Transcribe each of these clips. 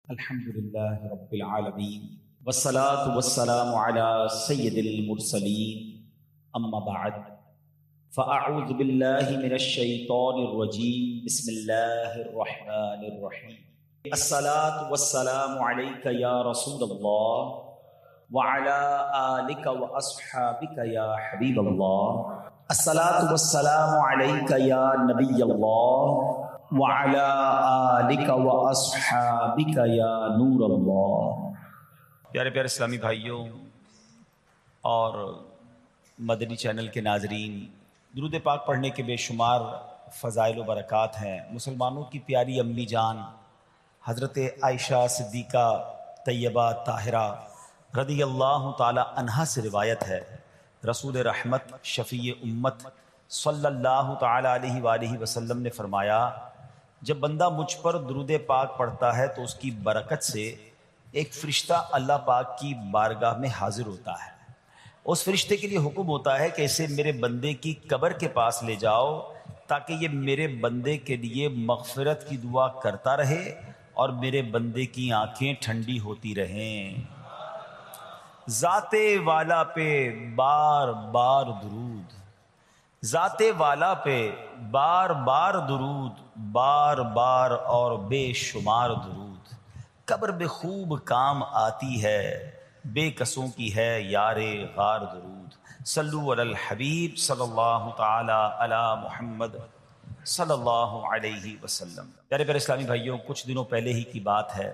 الحمد لله رب العالمين والصلاة والسلام على سيد المرسلين أما بعد فأعوذ بالله من الشيطان الرجيم بسم الله الرحمن الرحيم الصلاة والسلام عليك يا رسول الله وعلى آلك وأصحابك يا حبيب الله الصلاة والسلام عليك يا نبي الله وعلى آلك وأصحابك يا نور اللہ۔ پیارے پیارے اسلامی بھائیوں اور مدنی چینل کے ناظرین، درود پاک پڑھنے کے بے شمار فضائل و برکات ہیں۔ مسلمانوں کی پیاری امی جان حضرت عائشہ صدیقہ طیبہ طاہرہ رضی اللہ تعالی عنہا سے روایت ہے، رسول رحمت شفیع امت صلی اللہ تعالی علیہ وآلہ وسلم نے فرمایا، جب بندہ مجھ پر درود پاک پڑھتا ہے تو اس کی برکت سے ایک فرشتہ اللہ پاک کی بارگاہ میں حاضر ہوتا ہے۔ اس فرشتے کے لیے حکم ہوتا ہے کہ اسے میرے بندے کی قبر کے پاس لے جاؤ تاکہ یہ میرے بندے کے لیے مغفرت کی دعا کرتا رہے اور میرے بندے کی آنکھیں ٹھنڈی ہوتی رہیں۔ ذات والا پہ بار بار درود، ذات والا پہ بار بار درود، بار بار اور بے شمار درود، قبر میں خوب کام آتی ہے، بے کسوں کی ہے یار غار درود۔ صلو علی الحبیب صلی اللہ تعالی علی محمد صلی اللہ علیہ وسلم۔ پیارے پیارے اسلامی بھائیوں، کچھ دنوں پہلے ہی کی بات ہے،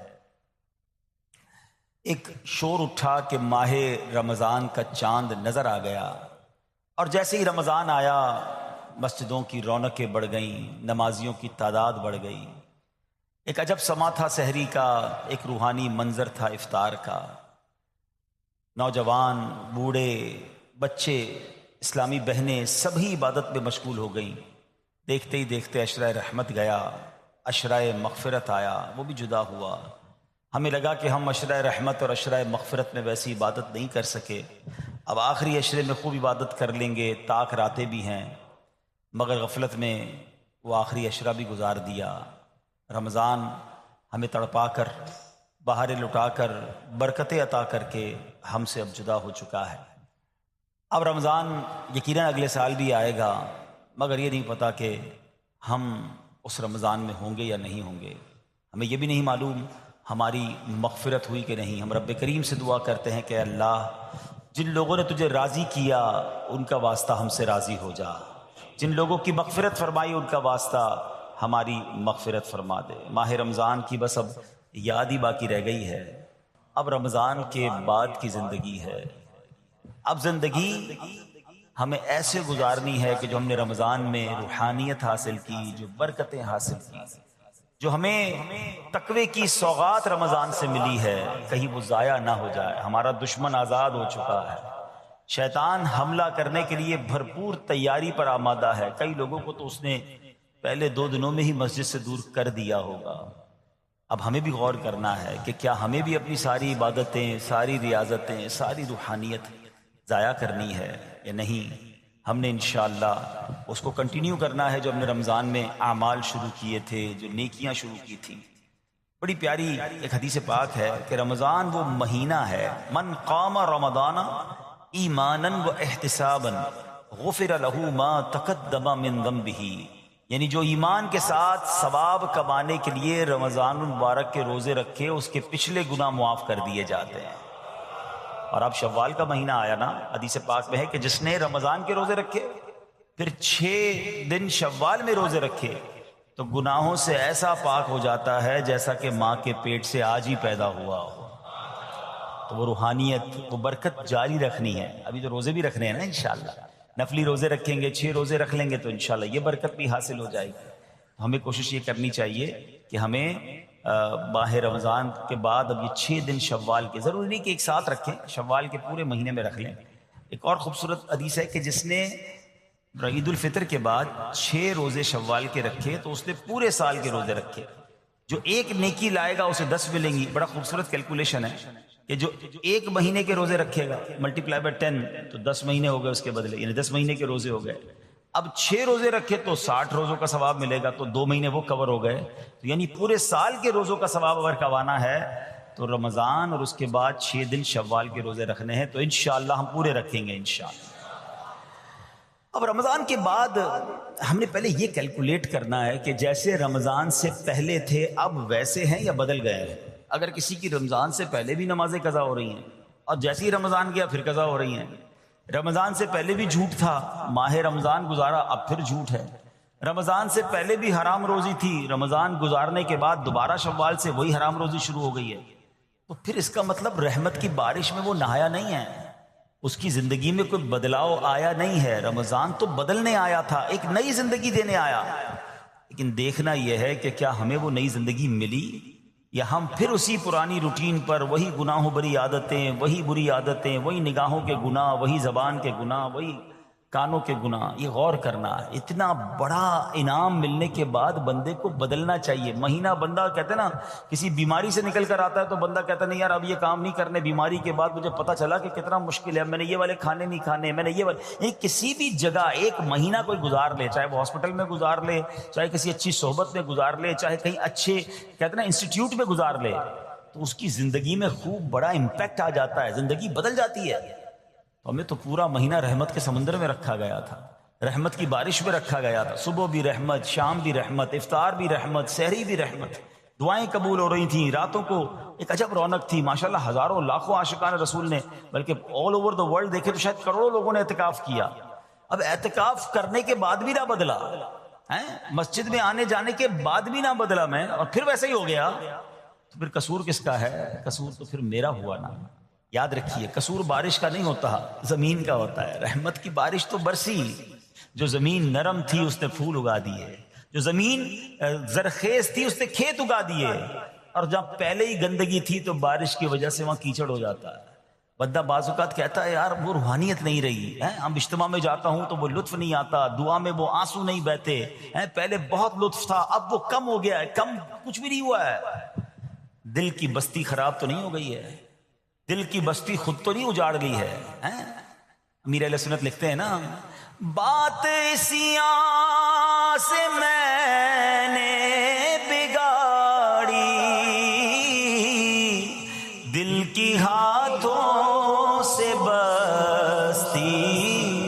ایک شور اٹھا کہ ماہ رمضان کا چاند نظر آ گیا، اور جیسے ہی رمضان آیا مسجدوں کی رونقیں بڑھ گئیں، نمازیوں کی تعداد بڑھ گئی۔ ایک عجب سما تھا سحری کا، ایک روحانی منظر تھا افطار کا۔ نوجوان، بوڑھے، بچے، اسلامی بہنیں سبھی عبادت میں مشغول ہو گئیں۔ دیکھتے ہی دیکھتے عشرہ رحمت گیا، عشرہ مغفرت آیا، وہ بھی جدا ہوا۔ ہمیں لگا کہ ہم عشرہ رحمت اور عشرہ مغفرت میں ویسی عبادت نہیں کر سکے، اب آخری عشرے میں خوب عبادت کر لیں گے، طاق راتیں بھی ہیں، مگر غفلت میں وہ آخری عشرہ بھی گزار دیا۔ رمضان ہمیں تڑپا کر، بہاریں لٹا کر، برکتیں عطا کر کے ہم سے اب جدا ہو چکا ہے۔ اب رمضان یقیناً اگلے سال بھی آئے گا، مگر یہ نہیں پتا کہ ہم اس رمضان میں ہوں گے یا نہیں ہوں گے۔ ہمیں یہ بھی نہیں معلوم ہماری مغفرت ہوئی کہ نہیں۔ ہم رب کریم سے دعا کرتے ہیں کہ اللہ، جن لوگوں نے تجھے راضی کیا ان کا واسطہ ہم سے راضی ہو جا، جن لوگوں کی مغفرت فرمائی ان کا واسطہ ہماری مغفرت فرما دے۔ ماہ رمضان کی بس اب یاد ہی باقی رہ گئی ہے، اب رمضان کے بعد کی زندگی ہے۔ اب زندگی ہمیں ایسے گزارنی ہے کہ جو ہم نے رمضان میں روحانیت حاصل کی، جو برکتیں حاصل کی، جو ہمیں تقوی کی سوغات رمضان سے ملی ہے، کہیں وہ ضائع نہ ہو جائے۔ ہمارا دشمن آزاد ہو چکا ہے، شیطان حملہ کرنے کے لیے بھرپور تیاری پر آمادہ ہے۔ کئی لوگوں کو تو اس نے پہلے 2 دنوں میں ہی مسجد سے دور کر دیا ہوگا۔ اب ہمیں بھی غور کرنا ہے کہ کیا ہمیں بھی اپنی ساری عبادتیں، ساری ریاضتیں، ساری روحانیت ضائع کرنی ہے یا نہیں۔ ہم نے انشاءاللہ اس کو کنٹینیو کرنا ہے جو ہم نے رمضان میں اعمال شروع کیے تھے، جو نیکیاں شروع کی تھیں۔ بڑی پیاری ایک حدیث پاک ہے کہ رمضان وہ مہینہ ہے، من قام رمضان ایمانا و احتسابا غفر له ما تقدم من ذنبه، یعنی جو ایمان کے ساتھ ثواب کمانے کے لیے رمضان المبارک کے روزے رکھے، اس کے پچھلے گناہ معاف کر دیے جاتے ہیں۔ اور اب شوال کا مہینہ آیا نا، حدیث پاک میں ہے کہ جس نے رمضان کے روزے رکھے پھر 6 دن شوال میں روزے رکھے تو گناہوں سے ایسا پاک ہو جاتا ہے جیسا کہ ماں کے پیٹ سے آج ہی پیدا ہوا ہو۔ تو وہ روحانیت، وہ برکت جاری رکھنی ہے۔ ابھی تو روزے بھی رکھنے ہیں نا، انشاءاللہ نفلی روزے رکھیں گے، 6 روزے رکھ لیں گے تو انشاءاللہ یہ برکت بھی حاصل ہو جائے گی۔ ہمیں کوشش یہ کرنی چاہیے کہ ہمیں ماہ رمضان کے بعد اب یہ 6 دن شوال کے، ضروری نہیں کہ ایک ساتھ رکھیں، شوال کے پورے مہینے میں رکھ لیں۔ ایک اور خوبصورت حدیث ہے کہ جس نے عید الفطر کے بعد 6 روزے شوال کے رکھے تو اس نے پورے سال کے روزے رکھے، جو ایک نیکی لائے گا اسے 10 ملیں گی۔ بڑا خوبصورت کیلکولیشن ہے کہ جو 1 مہینے کے روزے رکھے گا ملٹی پلائی بائی 10 تو 10 مہینے ہو گئے اس کے بدلے، یعنی 10 مہینے کے روزے ہو گئے۔ اب 6 روزے رکھے تو 60 روزوں کا ثواب ملے گا، تو 2 مہینے وہ کور ہو گئے، تو یعنی پورے سال کے روزوں کا ثواب اگر کمانا ہے تو رمضان اور اس کے بعد 6 دن شوال کے روزے رکھنے ہیں، تو انشاءاللہ ہم پورے رکھیں گے انشاءاللہ۔ اب رمضان کے بعد ہم نے پہلے یہ کیلکولیٹ کرنا ہے کہ جیسے رمضان سے پہلے تھے اب ویسے ہیں یا بدل گئے ہیں۔ اگر کسی کی رمضان سے پہلے بھی نمازیں قضا ہو رہی ہیں اور جیسے ہی رمضان گیا پھر قضا ہو رہی ہیں، رمضان سے پہلے بھی جھوٹ تھا، ماہ رمضان گزارا اب پھر جھوٹ ہے، رمضان سے پہلے بھی حرام روزی تھی، رمضان گزارنے کے بعد دوبارہ شوال سے وہی حرام روزی شروع ہو گئی ہے، تو پھر اس کا مطلب رحمت کی بارش میں وہ نہایا نہیں ہے، اس کی زندگی میں کوئی بدلاؤ آیا نہیں ہے۔ رمضان تو بدلنے آیا تھا، ایک نئی زندگی دینے آیا، لیکن دیکھنا یہ ہے کہ کیا ہمیں وہ نئی زندگی ملی یا ہم پھر اسی پرانی روٹین پر، وہی گناہوں بری عادتیں، وہی بری عادتیں، وہی نگاہوں کے گناہ، وہی زبان کے گناہ، وہی کانوں کے گناہ۔ یہ غور کرنا، اتنا بڑا انعام ملنے کے بعد بندے کو بدلنا چاہیے۔ مہینہ بندہ کہتے ہیں نا کسی بیماری سے نکل کر آتا ہے تو بندہ کہتا نہیں یار اب یہ کام نہیں کرنے، بیماری کے بعد مجھے پتا چلا کہ کتنا مشکل ہے، میں نے یہ والے کھانے نہیں کھانے، میں نے یہ والے، کسی بھی جگہ ایک مہینہ کوئی گزار لے، چاہے وہ ہاسپٹل میں گزار لے، چاہے کسی اچھی صحبت میں گزار لے، چاہے کہیں اچھے کہتے ہیں نا انسٹیٹیوٹ میں گزار لے، تو اس کی زندگی میں خوب بڑا امپیکٹ آ جاتا ہے، زندگی بدل جاتی ہے۔ ہمیں تو پورا مہینہ رحمت کے سمندر میں رکھا گیا تھا، رحمت کی بارش میں رکھا گیا تھا، صبح بھی رحمت، شام بھی رحمت، افطار بھی رحمت، سحری بھی رحمت، دعائیں قبول ہو رہی تھیں، راتوں کو ایک عجب رونق تھی، ماشاءاللہ ہزاروں لاکھوں عاشقان رسول نے، بلکہ آل اوور دا ورلڈ دیکھے تو شاید کروڑوں لوگوں نے اعتکاف کیا۔ اب اعتکاف کرنے کے بعد بھی نہ بدلا، مسجد میں آنے جانے کے بعد بھی نہ بدلا میں، اور پھر ویسے ہی ہو گیا، تو پھر قصور کس کا ہے؟ قصور تو پھر میرا ہوا نا۔ یاد رکھیے قصور بارش کا نہیں ہوتا، زمین کا ہوتا ہے۔ رحمت کی بارش تو برسی، جو زمین نرم تھی اس نے پھول اگا دیے، جو زمین زرخیز تھی اس نے کھیت اگا دیے، اور جہاں پہلے ہی گندگی تھی تو بارش کی وجہ سے وہاں کیچڑ ہو جاتا ہے۔ بندہ بعض اوقات کہتا ہے یار وہ روحانیت نہیں رہی ہے، ہم اجتماع میں جاتا ہوں تو وہ لطف نہیں آتا، دعا میں وہ آنسو نہیں بہتے، پہلے بہت لطف تھا اب وہ کم ہو گیا ہے۔ کم کچھ بھی نہیں ہوا ہے، دل کی بستی خراب تو نہیں ہو گئی ہے، دل کی بستی خود تو نہیں اجاڑ گئی ہے۔ امیر اہل سنت لکھتے ہیں نا، بات اسیاں سے میں نے بگاڑی، دل کی ہاتھوں سے بستی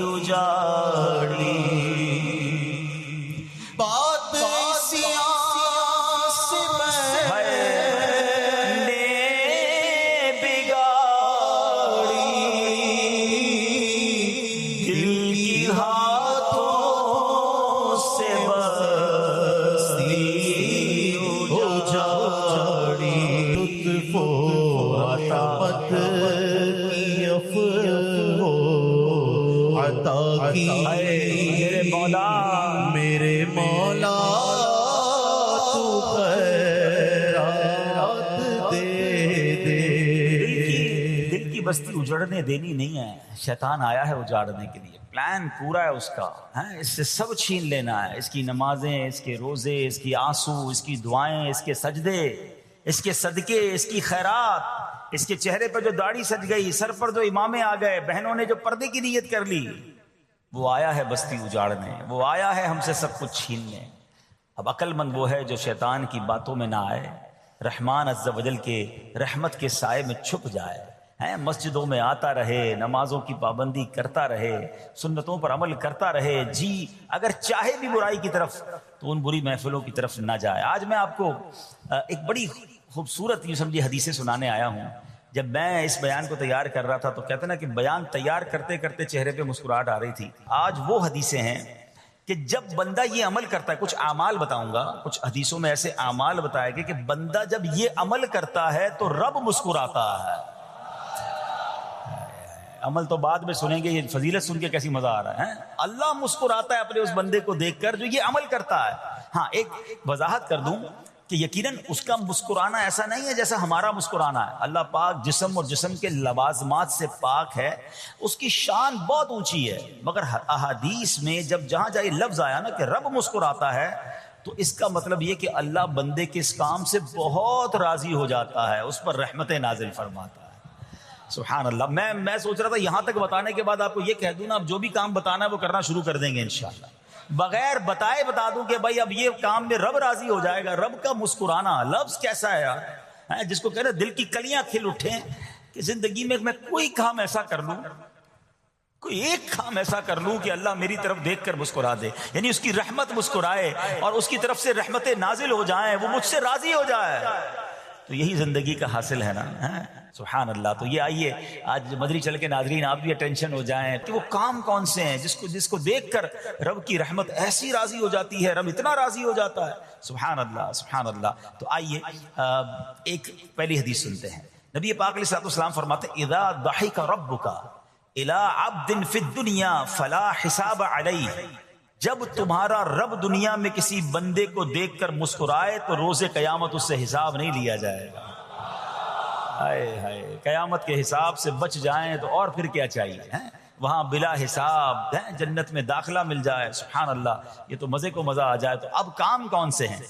اجاڑی، بات اسیاں سے میں میرے مولا، میرے مولا تو خیرات دے دے۔ دل کی بستی اجڑنے دینی نہیں ہے، شیطان آیا ہے اجاڑنے کے لیے، پلان پورا ہے اس کا، اس سے سب چھین لینا ہے، اس کی نمازیں، اس کے روزے، اس کی آنسو، اس کی دعائیں، اس کے سجدے، اس کے صدقے، اس کی خیرات، اس کے چہرے پر جو داڑھی سج گئی، سر پر جو امامے آ گئے، بہنوں نے جو پردے کی نیت کر لی، وہ آیا ہے بستی اجاڑنے، وہ آیا ہے ہم سے سب کچھ چھیننے۔ اب عقل مند وہ ہے جو شیطان کی باتوں میں نہ آئے، رحمان عز و جل کے رحمت کے سائے میں چھپ جائے، مسجدوں میں آتا رہے، نمازوں کی پابندی کرتا رہے، سنتوں پر عمل کرتا رہے، جی اگر چاہے بھی برائی کی طرف تو ان بری محفلوں کی طرف نہ جائے۔ آج میں آپ کو ایک بڑی خوبصورت یوں سمجھے حدیثیں سنانے آیا ہوں۔ جب میں اس بیان کو تیار کر رہا تھا تو کہتے نا کہ بیان تیار کرتے کرتے چہرے پہ مسکراہٹ آ رہی تھی۔ آج وہ حدیثیں ہیں کہ جب بندہ یہ عمل کرتا ہے، کچھ اعمال بتاؤں گا، کچھ حدیثوں میں ایسے اعمال بتائے گئے کہ بندہ جب یہ عمل کرتا ہے تو رب مسکراتا ہے۔ عمل تو بعد میں سنیں گے، یہ فضیلت سن کے کیسی مزہ آ رہا ہے۔ اللہ مسکراتا ہے اپنے اس بندے کو دیکھ کر جو یہ عمل کرتا ہے۔ ہاں ایک وضاحت کر دوں کہ یقیناً اس کا مسکرانا ایسا نہیں ہے جیسا ہمارا مسکرانا ہے۔ اللہ پاک جسم اور جسم کے لوازمات سے پاک ہے، اس کی شان بہت اونچی ہے، مگر احادیث میں جب جہاں جائے لفظ آیا نا کہ رب مسکراتا ہے تو اس کا مطلب یہ کہ اللہ بندے کے اس کام سے بہت راضی ہو جاتا ہے، اس پر رحمتیں نازل فرماتا ہے۔ سبحان اللہ. میں سوچ رہا تھا یہاں تک بتانے کے بعد آپ کو یہ کہہ دوں نا، اب جو بھی کام بتانا ہے وہ کرنا شروع کر دیں گے انشاءاللہ. بغیر بتائے بتا دوں کہ بھائی اب یہ کام میں رب راضی ہو جائے گا. رب کا مسکرانا لفظ کیسا ہے یار، جس کو کہنا دل کی کلیاں کھل اٹھیں کہ زندگی میں میں کوئی کام ایسا کر لوں، کوئی ایک کام ایسا کر لوں کہ اللہ میری طرف دیکھ کر مسکرا دے، یعنی اس کی رحمت مسکرائے اور اس کی طرف سے رحمتیں نازل ہو جائیں، وہ مجھ سے راضی ہو جائے. تو یہی زندگی کا حاصل ہے نا. سبحان اللہ. تو یہ آئیے آج مدری چل کے ناظرین آپ بھی اٹینشن ہو جائیں کہ وہ کام کون سے ہیں جس کو دیکھ کر رب کی رحمت ایسی راضی ہو جاتی ہے، رب اتنا راضی ہو جاتا ہے. سبحان اللہ سبحان اللہ. تو آئیے ایک پہلی حدیث سنتے ہیں. نبی پاک علیہ الصلوۃ والسلام فرماتے ہیں اذا ضحک ربک الی عبد فی الدنیا فلا حساب علیہ، جب تمہارا رب دنیا میں کسی بندے کو دیکھ کر مسکرائے تو روز قیامت اس سے حساب نہیں لیا جائے گا. ہائے ہائے، قیامت کے حساب سے بچ جائیں تو اور پھر کیا چاہیے. وہاں بلا حساب جنت میں داخلہ مل جائے. سبحان اللہ. یہ تو مزے کو مزہ آ جائے. تو اب کام کون سے ہیں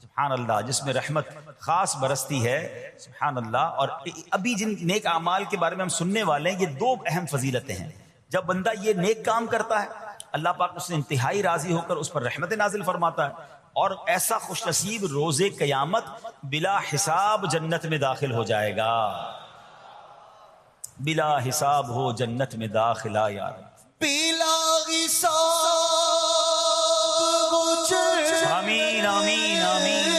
سبحان اللہ جس میں رحمت خاص برستی ہے. سبحان اللہ. اور ابھی جن نیک اعمال کے بارے میں ہم سننے والے ہیں، یہ دو اہم فضیلتیں ہیں. جب بندہ یہ نیک کام کرتا ہے اللہ پاک اس سے انتہائی راضی ہو کر اس پر رحمت نازل فرماتا ہے، اور ایسا خوش نصیب روز قیامت بلا حساب جنت میں داخل ہو جائے گا. بلا حساب ہو جنت میں داخلہ یار. بلا حساب آمین آمین آمین.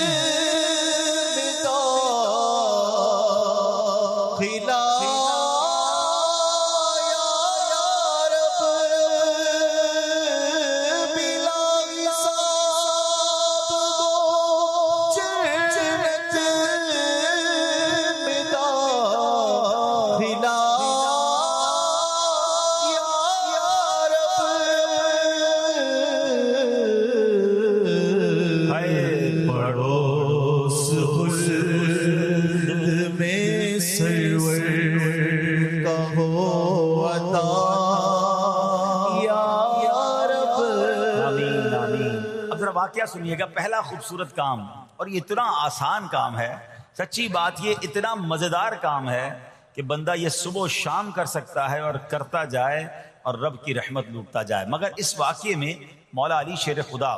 واقعہ سنیے گا. پہلا خوبصورت کام، اور یہ اتنا آسان کام ہے، سچی بات یہ اتنا مزیدار کام ہے کہ بندہ یہ صبح و شام کر سکتا ہے اور کرتا جائے اور رب کی رحمت لوٹتا جائے. مگر اس واقعے میں مولا علی شیر خدا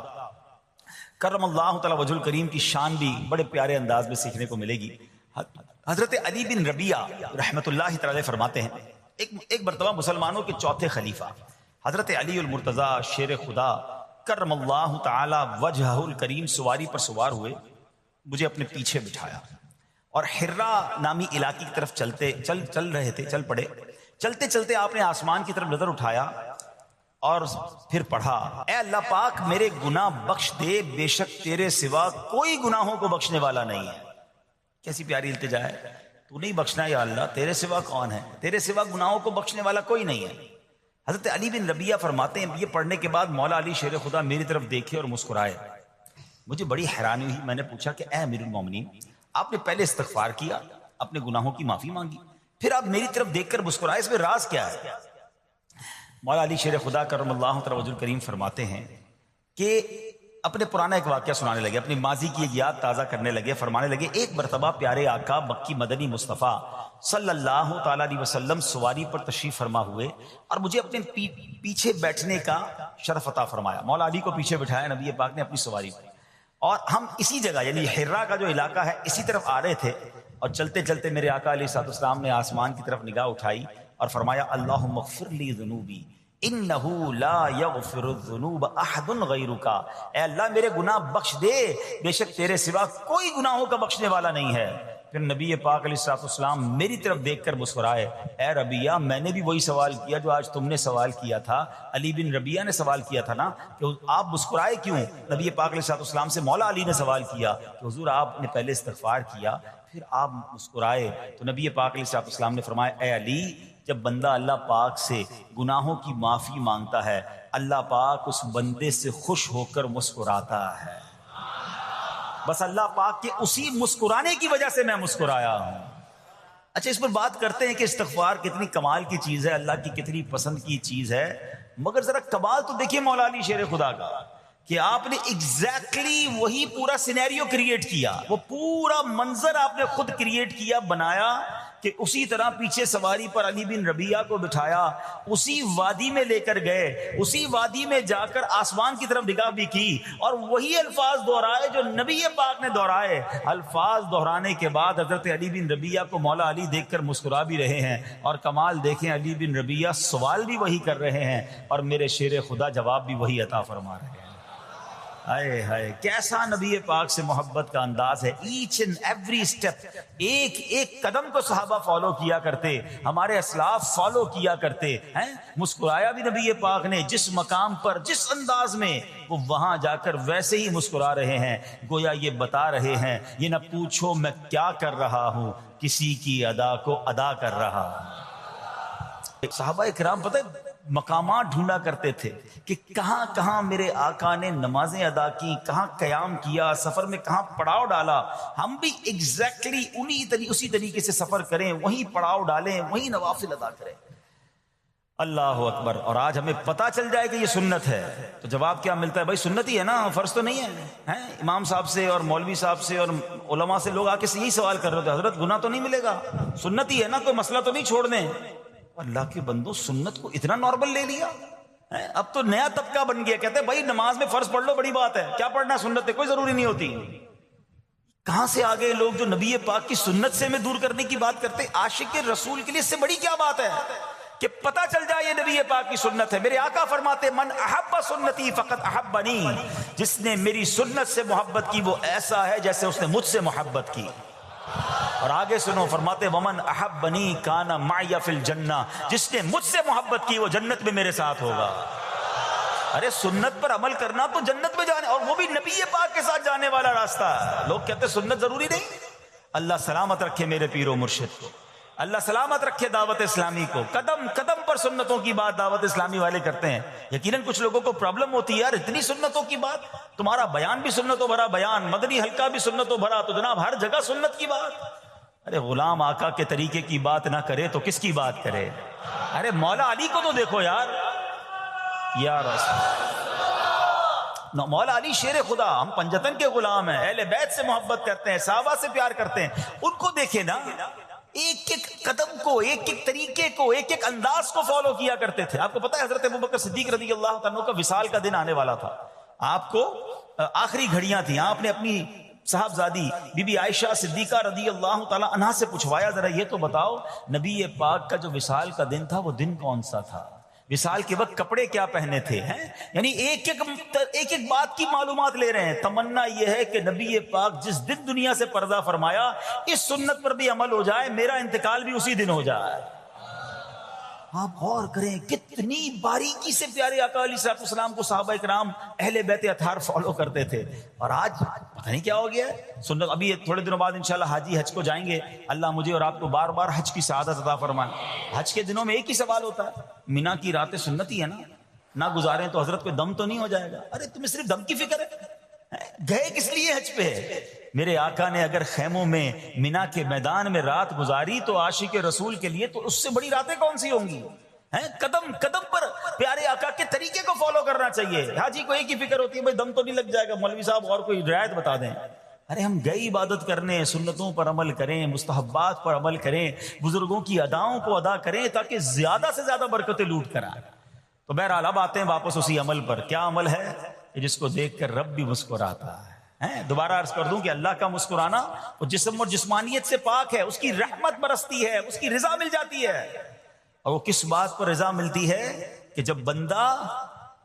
کرم اللہ تعالی وجہ الکریم کی شان بھی بڑے پیارے انداز میں سیکھنے کو ملے گی. حضرت علی بن ربیعہ رحمت اللہ تعالی فرماتے ہیں ایک مرتبہ مسلمانوں کے چوتھے خلیفہ حضرت علی المرتضی شیر خدا کرم اللہ تعالی وجہ الکریم سواری پر سوار ہوئے، مجھے اپنے پیچھے بٹھایا اور حرا نامی علاقے کی طرف چل رہے تھے. چل پڑے. چلتے چلتے آپ نے آسمان کی طرف نظر اٹھایا اور پھر پڑھا اے اللہ پاک میرے گناہ بخش دے، بے شک تیرے سوا کوئی گناہوں کو بخشنے والا نہیں ہے. کیسی پیاری التجا ہے. تو نہیں بخشنا یا اللہ، تیرے سوا کون ہے؟ تیرے سوا گناہوں کو بخشنے والا کوئی نہیں ہے. حضرت علی بن ربیعہ فرماتے ہیں یہ پڑھنے کے بعد مولا علی شیر خدا میری طرف دیکھے اور مسکرائے. مجھے بڑی حیرانی ہوئی. میں نے پوچھا کہ اے امیر المومنین، آپ نے پہلے استغفار کیا، اپنے گناہوں کی معافی مانگی، پھر آپ میری طرف دیکھ کر مسکرائے، اس میں راز کیا ہے؟ مولا علی شیر خدا کرم اللہ تعالی وجہ الکریم فرماتے ہیں کہ اپنے پرانا ایک واقعہ سنانے لگے، اپنی ماضی کی ایک یاد تازہ کرنے لگے. فرمانے لگے ایک مرتبہ پیارے آقا مکی مدنی مصطفیٰ صلی اللہ تعالیٰ علیہ وسلم سواری پر تشریف فرما ہوئے اور مجھے اپنے پیچھے بیٹھنے کا شرف عطا فرمایا. مولا علی کو پیچھے بٹھایا نبی پاک نے اپنی سواری پر، اور ہم اسی جگہ یعنی حرا کا جو علاقہ ہے اسی طرف آ رہے تھے. اور چلتے چلتے میرے آقا علیہ الصلوۃ والسلام نے آسمان کی طرف نگاہ اٹھائی اور فرمایا اللہم اغفر لی ذنوبی انہ لا یغفر الذنوب احد غیرک. اے اللہ میرے گناہ بخش دے، بے شک تیرے سوا کوئی گناہوں کا بخشنے والا نہیں ہے. پھر نبی پاک علیہ الصلوۃ والسلام میری طرف دیکھ کر مسکرائے. اے ربیعہ میں نے بھی وہی سوال کیا جو آج تم نے سوال کیا تھا. علی بن ربیعہ نے سوال کیا تھا نا کہ آپ مسکرائے کیوں؟ نبی پاک علیہ الصلوۃ والسلام سے مولا علی نے سوال کیا کہ حضور آپ نے پہلے استغفار کیا پھر آپ مسکرائے. تو نبی پاک علیہ الصلوۃ والسلام نے فرمایا اے علی جب بندہ اللہ پاک سے گناہوں کی معافی مانگتا ہے اللہ پاک اس بندے سے خوش ہو کر مسکراتا ہے. بس اللہ پاک کے اسی مسکرانے کی وجہ سے میں مسکرایا ہوں. اچھا اس پر بات کرتے ہیں کہ استغفار کتنی کمال کی چیز ہے، اللہ کی کتنی پسند کی چیز ہے. مگر ذرا کمال تو دیکھیے مولا علی شیر خدا کا کہ آپ نے ایگزیکٹلی وہی پورا سینیریو کریٹ کیا، وہ پورا منظر آپ نے خود کریٹ کیا، بنایا کہ اسی طرح پیچھے سواری پر علی بن ربیعہ کو بٹھایا، اسی وادی میں لے کر گئے، اسی وادی میں جا کر آسمان کی طرف نگاہ بھی کی اور وہی الفاظ دہرائے جو نبی پاک نے دہرائے۔ الفاظ دہرانے کے بعد حضرت علی بن ربیعہ کو مولا علی دیکھ کر مسکرا بھی رہے ہیں، اور کمال دیکھیں علی بن ربیعہ سوال بھی وہی کر رہے ہیں اور میرے شیر خدا جواب بھی وہی عطا فرما رہے ہیں۔ ہائے ہائے کیسا نبی پاک سے محبت کا انداز ہے۔ ایچ اینڈ ایوری اسٹیپ، ایک ایک قدم کو صحابہ فالو کیا کرتے، ہمارے اسلاف فالو کیا کرتے ہیں۔ مسکرایا بھی نبی پاک نے جس مقام پر، جس انداز میں، وہ وہاں جا کر ویسے ہی مسکرا رہے ہیں، گویا یہ بتا رہے ہیں یہ نہ پوچھو میں کیا کر رہا ہوں، کسی کی ادا کو ادا کر رہا ہوں۔ صحابہ اکرام پتہ ہے مقامات ڈھونڈا کرتے تھے کہ کہاں کہاں میرے آقا نے نمازیں ادا کی، کہاں قیام کیا، سفر میں کہاں پڑاؤ ڈالا، ہم بھی ایگزیکٹلی اسی طریقے سے سفر کریں، وہیں پڑاؤ ڈالیں، وہیں نوافل ادا کریں۔ اللہ اکبر۔ اور آج ہمیں پتہ چل جائے کہ یہ سنت ہے تو جواب کیا ملتا ہے؟ بھائی سنت ہی ہے نا، فرض تو نہیں ہے۔ امام صاحب سے اور مولوی صاحب سے اور علماء سے لوگ آ کے یہی سوال کر رہے تھے، حضرت گناہ تو نہیں ملے گا؟ سنت ہی ہے نا، کوئی مسئلہ تو نہیں چھوڑ دیں؟ اللہ کے بندو سنت کو اتنا نارمل لے لیا، اب تو نیا طبقہ بن گیا، کہتے ہیں بھائی نماز میں فرض پڑھ لو، بڑی بات ہے، کیا پڑھنا، سنت ہے کوئی ضروری نہیں ہوتی۔ کہاں سے آگے لوگ جو نبی پاک کی سنت سے ہمیں دور کرنے کی بات کرتے؟ عاشق رسول کے لیے اس سے بڑی کیا بات ہے کہ پتہ چل جائے یہ نبی پاک کی سنت ہے۔ میرے آقا فرماتے من احب سنتی فقط احبنی، جس نے میری سنت سے محبت کی وہ ایسا ہے جیسے اس نے مجھ سے محبت کی۔ اور آگے سنو، فرماتے ومن احبنی کان معی فی الجنہ، جس نے مجھ سے محبت کی وہ جنت میں میرے ساتھ ہوگا۔ ارے سنت پر عمل کرنا تو جنت میں جانے، اور وہ بھی نبی پاک کے ساتھ جانے والا راستہ ہے۔ لوگ کہتے سنت ضروری نہیں۔ اللہ سلامت رکھے میرے پیر و مرشد کو، اللہ سلامت رکھے دعوت اسلامی کو، قدم قدم پر سنتوں کی بات دعوت اسلامی والے کرتے ہیں۔ یقیناً کچھ لوگوں کو پرابلم ہوتی ہے، یار اتنی سنتوں کی بات، تمہارا بیان بھی سنتوں بھرا بیان، مدنی حلقہ بھی سنتوں بھرا، تو جناب ہر جگہ سنت کی بات۔ ارے غلام آقا کے طریقے کی بات نہ کرے تو کس کی بات کرے؟ ارے مولا علی کو تو دیکھو یار، مولا علی شیر خدا، ہم پنجتن کے غلام ہیں، اہل بیت سے محبت کرتے ہیں، صحابہ سے پیار کرتے ہیں، ان کو دیکھیں نا، ایک ایک قدم کو، ایک ایک طریقے کو، ایک ایک انداز کو فالو کیا کرتے تھے۔ آپ کو پتہ ہے حضرت ابوبکر صدیق رضی اللہ تعالیٰ کا وصال کا دن آنے والا تھا، آپ کو آخری گھڑیاں تھیں، آپ نے اپنی صاحبزادی بی بی عائشہ صدیقہ رضی اللہ تعالیٰ عنہا سے پوچھوایا ذرا یہ تو بتاؤ نبی پاک کا جو وصال کا دن تھا وہ دن کون سا تھا؟ وصال کے وقت کپڑے کیا پہنے تھے؟ یعنی ایک ایک بات کی معلومات لے رہے ہیں۔ تمنا یہ ہے کہ نبی پاک جس دن دنیا سے پردہ فرمایا اس سنت پر بھی عمل ہو جائے، میرا انتقال بھی اسی دن ہو جائے۔ آپ غور کریں کتنی باریکی سے پیارے آقا علیہ الصلوۃ والسلام کو صحابہ کرام اہل بیت اطہار فالو کرتے تھے، اور آج پتہ نہیں کیا ہو گیا ہے سنت۔ ابھی تھوڑے دنوں بعد انشاءاللہ حاجی حج کو جائیں گے، اللہ مجھے اور آپ کو بار بار حج کی سعادت عطا فرمائے۔ حج کے دنوں میں ایک ہی سوال ہوتا ہے، مینا کی راتیں سنت ہی ہے نا، نہ گزاریں تو حضرت پہ دم تو نہیں ہو جائے گا؟ ارے تمہیں صرف دم کی فکر ہے، گئے کس لیے حج پہ؟ میرے آقا نے اگر خیموں میں مینا کے میدان میں رات گزاری تو عاشق رسول کے لیے تو اس سے بڑی راتیں کون سی ہوں گی؟ قدم قدم پر پیارے آقا کے طریقے کو فالو کرنا چاہیے۔ حاجی کو ایک ہی فکر ہوتی ہے بھائی دم تو نہیں لگ جائے گا، مولوی صاحب اور کوئی رعایت بتا دیں۔ ارے ہم گئی عبادت کرنے، سنتوں پر عمل کریں، مستحبات پر عمل کریں، بزرگوں کی اداؤں کو ادا کریں تاکہ زیادہ سے زیادہ برکتیں لوٹ کر آئیں۔ تو بہرحال اب آتے ہیں واپس اسی عمل پر۔ کیا عمل ہے؟ جس کو دیکھ کر رب بھی مسکراتا ہے۔ دوبارہ عرض کر دوں کہ اللہ کا مسکرانا وہ جسم اور جسمانیت سے پاک ہے، اس کی رحمت برستی ہے، اس کی رضا مل جاتی ہے۔ اور وہ کس بات پر رضا ملتی ہے کہ جب بندہ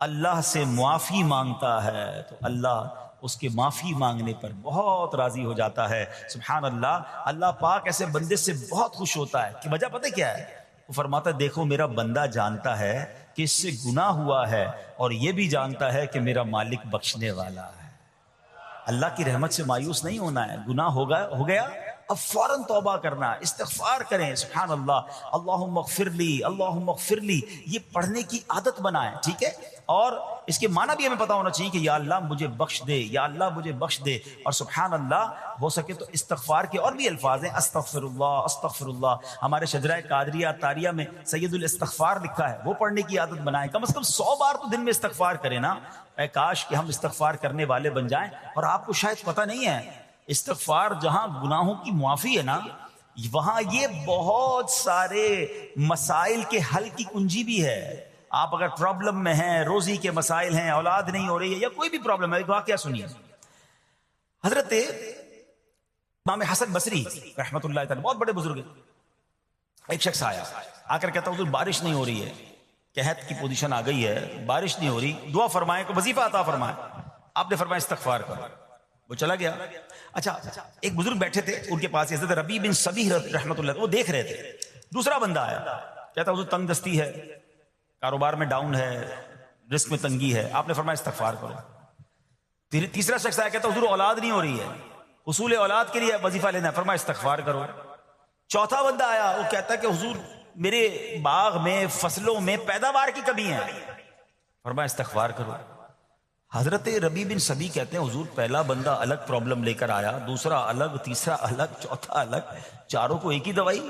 اللہ سے معافی مانگتا ہے تو اللہ اس کے معافی مانگنے پر بہت راضی ہو جاتا ہے۔ سبحان اللہ، اللہ پاک ایسے بندے سے بہت خوش ہوتا ہے کہ وجہ پتہ کیا ہے؟ وہ فرماتا ہے دیکھو میرا بندہ جانتا ہے کہ اس سے گناہ ہوا ہے اور یہ بھی جانتا ہے کہ میرا مالک بخشنے والا ہے۔ اللہ کی رحمت سے مایوس نہیں ہونا ہے، گناہ ہو گیا اب فوراً توبہ کرنا، استغفار کریں۔ سبحان اللہ، اللہم اغفر لی، اللہم اغفر لی، یہ پڑھنے کی عادت بنائیں، ٹھیک ہے؟ اور اس کے معنی بھی ہمیں پتا ہونا چاہیے کہ یا اللہ مجھے بخش دے، یا اللہ مجھے بخش دے۔ اور سبحان اللہ ہو سکے تو استغفار کے اور بھی الفاظ ہیں، استغفر اللہ، استغفر اللہ۔ ہمارے شجرہ قادریہ تاریہ میں سید الاستغفار لکھا ہے، وہ پڑھنے کی عادت بنائیں، کم از کم 100 بار تو دن میں استغفار کریں نا۔ اے کاش کہ ہم استغفار کرنے والے بن جائیں۔ اور آپ کو شاید پتہ نہیں ہے، استغفار جہاں گناہوں کی معافی ہے نا، وہاں یہ بہت سارے مسائل کے حل کی کنجی بھی ہے. آپ اگر پرابلم میں ہیں، روزی کے مسائل ہیں، اولاد نہیں ہو رہی ہے یا کوئی بھی پرابلم ہے، واقعہ سنیے. حضرت امام حسن بصری رحمت اللہ تعالی بہت بڑے بزرگ ہیں. ایک شخص آیا، آ کر کہتا حضور بارش نہیں ہو رہی ہے، قحط کی پوزیشن آ گئی ہے، بارش نہیں ہو رہی، دعا فرمائیں، کو وظیفہ عطا فرمائیں. آپ نے فرمایا استغفار کرو. وہ چلا گیا. اچھا ایک بزرگ بیٹھے تھے ان کے پاس، حضرت ربیع بن صبیح رحمۃ اللہ، وہ دیکھ رہے تھے. دوسرا بندہ آیا، کہتا حضور تنگ دستی ہے، کاروبار میں ڈاؤن ہے، رزق میں تنگی ہے. آپ نے فرمایا استغفار کرو. تیسرا شخص آیا، کہتا حضور اولاد نہیں ہو رہی ہے، حصول اولاد کے لیے وظیفہ لینا ہے. فرمایا استغفار کرو. چوتھا بندہ آیا، وہ کہتا ہے کہ حضور میرے باغ میں فصلوں میں پیداوار کی کمی ہے. فرمایا استغفار کرو. حضرت ربیع بن صبیح کہتے ہیں حضور پہلا بندہ الگ پرابلم لے کر آیا، دوسرا الگ، تیسرا الگ، چوتھا الگ، چاروں کو ایک ہی دوائی،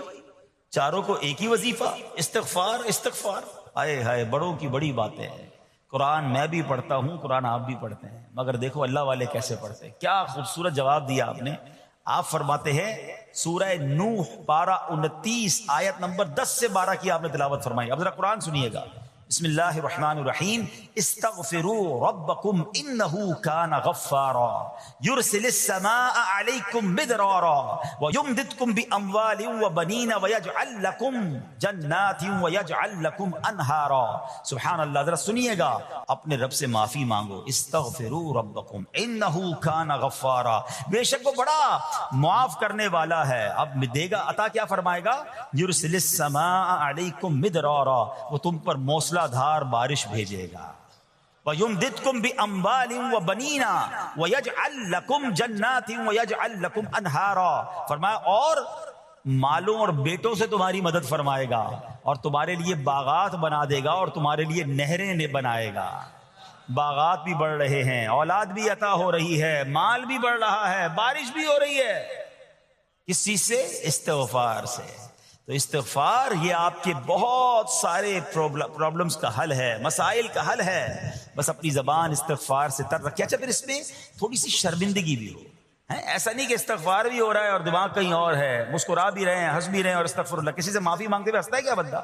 چاروں کو ایک ہی وظیفہ، استغفار استغفار. آئے ہائے، بڑوں کی بڑی باتیں ہیں. قرآن میں بھی پڑھتا ہوں، قرآن آپ بھی پڑھتے ہیں، مگر دیکھو اللہ والے کیسے پڑھتے ہیں. کیا خوبصورت جواب دیا آپ نے. آپ فرماتے ہیں سورہ نوح پارہ 29 آیت نمبر 10 سے 12 کی آپ نے تلاوت فرمائی. اب ذرا قرآن سنیے گا. بسم اللہ الرحمن الرحیم. استغفروا ربکم انہ کان غفارا یرسل السماء علیکم مدرارا ویمددکم باموال وبنین ویجعل لکم جنات ویجعل لکم انہارا. سبحان اللہ. ذرا سنیے گا، اپنے رب سے معافی مانگو. استغفروا ربکم انہ کان غفارا، بے شک وہ بڑا معاف کرنے والا ہے. اب دے گا عطا، کیا فرمائے گا؟ یرسل السماء علیکم مدرارا، وہ تم پر موسلا دھار بارش بھیجے گا. وَيُمْدِدْكُمْ بِأَمْوَالٍ وَبَنِينَ وَيَجْعَلْ لَكُمْ جَنَّاتٍ وَيَجْعَلْ لَكُمْ أَنْهَارًا. فرمایا اور مالوں اور بیٹوں سے تمہاری مدد فرمائے گا، اور تمہارے لیے باغات بنا دے گا، اور تمہارے لیے نہریں بنائے گا. باغات بھی بڑھ رہے ہیں، اولاد بھی عطا ہو رہی ہے، مال بھی بڑھ رہا ہے، بارش بھی ہو رہی ہے. کس چیز سے؟ استغفار سے. تو استغفار یہ آپ کے بہت سارے پرابلمز کا حل ہے، مسائل کا حل ہے. بس اپنی زبان استغفار سے تر رکھے. اچھا پھر اس میں تھوڑی سی شرمندگی بھی ہو. ایسا نہیں کہ استغفار بھی ہو رہا ہے اور دماغ کہیں اور ہے، مسکرا بھی رہے ہیں، ہنس بھی رہے ہیں اور استغفر اللہ. کسی سے معافی مانگتے ہوئے ہنستا ہے کیا بندہ؟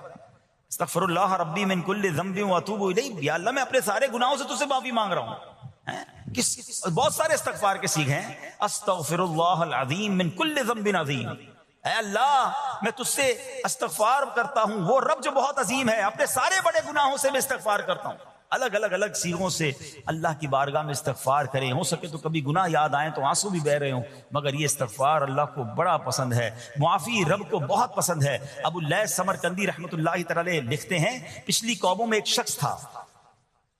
استغفر اللہ ربی من کل ذنب واتوب الیہ. یا اللہ میں اپنے سارے گناہوں سے تجھ سے معافی مانگ رہا ہوں. بہت سارے استغفار کے سیکھ ہیں. استغفر اللہ العظیم من کل ذنب عظیم. اے اللہ میں تجھ سے استغفار کرتا ہوں، وہ رب جو بہت عظیم ہے، اپنے سارے بڑے گناہوں سے میں استغفار کرتا ہوں. الگ سیغوں سے اللہ کی بارگاہ میں استغفار کریں. ہو سکے تو کبھی گناہ یاد آئیں تو آنسو بھی بہ رہے ہوں، مگر یہ استغفار اللہ کو بڑا پسند ہے، معافی رب کو بہت پسند ہے. ابو اللیث سمرقندی رحمۃ اللہ تعالی لکھتے ہیں پچھلی قوموں میں ایک شخص تھا،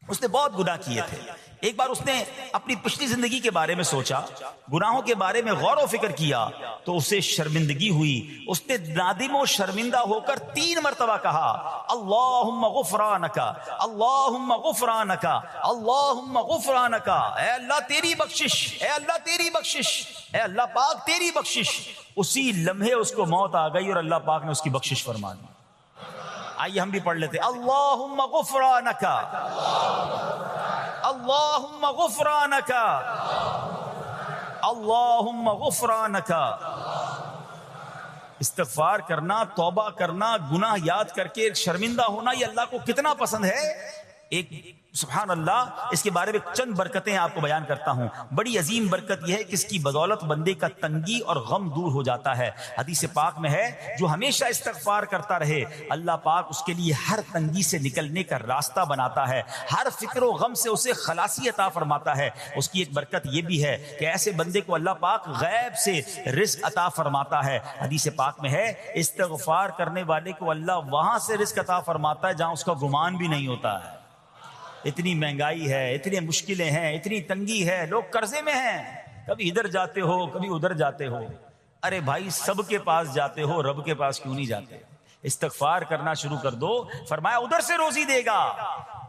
اس نے بہت گناہ کیے تھے. ایک بار اس نے اپنی پچھلی زندگی کے بارے میں سوچا، گناہوں کے بارے میں غور و فکر کیا تو اسے شرمندگی ہوئی. اس نے نادم و شرمندہ ہو کر 3 مرتبہ کہا اللہم غفرانک اللہم غفرانک اللہم غفرانک. اے اللہ تیری بخشش، اے اللہ تیری بخشش، اے اللہ پاک تیری بخشش. اسی لمحے اس کو موت آ گئی اور اللہ پاک نے اس کی بخشش فرما دی. آئیے ہم بھی پڑھ لیتے اللہم غفرانک اللہم غفرانک اللہم غفرانک. استغفار کرنا، توبہ کرنا، گناہ یاد کر کے شرمندہ ہونا، یہ اللہ کو کتنا پسند ہے. ایک سبحان اللہ، اس کے بارے میں چند برکتیں آپ کو بیان کرتا ہوں. بڑی عظیم برکت یہ ہے کہ اس کی بدولت بندے کا تنگی اور غم دور ہو جاتا ہے. حدیث پاک میں ہے جو ہمیشہ استغفار کرتا رہے اللہ پاک اس کے لیے ہر تنگی سے نکلنے کا راستہ بناتا ہے، ہر فکر و غم سے اسے خلاصی عطا فرماتا ہے. اس کی ایک برکت یہ بھی ہے کہ ایسے بندے کو اللہ پاک غیب سے رزق عطا فرماتا ہے. حدیث پاک میں ہے استغفار کرنے والے کو اللہ وہاں سے رزق عطا فرماتا ہے جہاں اس کا گمان بھی نہیں ہوتا ہے. اتنی مہنگائی ہے، اتنی مشکلیں ہیں، اتنی تنگی ہے، لوگ قرضے میں ہیں، کبھی ادھر جاتے ہو کبھی ادھر جاتے ہو. ارے بھائی سب کے پاس جاتے ہو، رب کے پاس کیوں نہیں جاتے؟ استغفار کرنا شروع کر دو، فرمایا ادھر سے روزی دے گا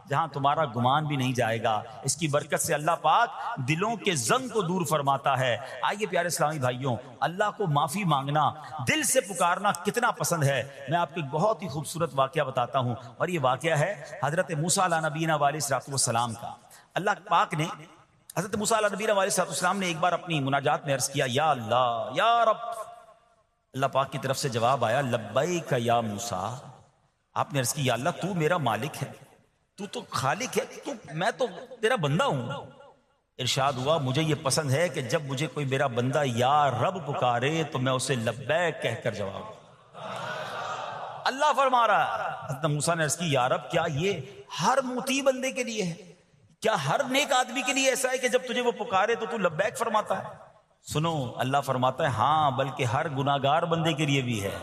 جہاں تمہارا گمان بھی نہیں جائے گا. اس کی برکت سے اللہ پاک دلوں کے زنگ کو دور فرماتا ہے. آئیے پیارے اسلامی بھائیوں، اللہ کو معافی مانگنا، دل سے پکارنا کتنا پسند ہے. میں آپ کو ایک بہت ہی خوبصورت واقعہ بتاتا ہوں، اور یہ واقعہ ہے حضرت موسیٰ علیہ نبینا علیہ الصلوۃ والسلام کا. اللہ پاک نے حضرت موسیٰ علیہ نبینا علیہ الصلوۃ والسلام نے ایک بار اپنی مناجات میں عرض کیا یا اللہ یا رب اللہ پاک کی طرف سے جواب آیا لبیک یا موسیٰ. آپ نے عرض کی یا اللہ تو میرا مالک ہے, تو تو خالق ہے, میں تو تیرا بندہ ہوں. ارشاد ہوا مجھے یہ پسند ہے کہ جب مجھے کوئی میرا بندہ یا رب پکارے تو میں اسے لبیک کہہ کر جواب دوں. اللہ فرما رہا ہے. حضرت موسیٰ نے عرض کی یا رب کیا یہ ہر مطیع بندے کے لیے ہے؟ کیا ہر نیک آدمی کے لیے ایسا ہے کہ جب تجھے وہ پکارے تو تو لبیک فرماتا ہے؟ سنو اللہ فرماتا ہے ہاں بلکہ ہر گناہگار بندے کے لیے بھی ہے.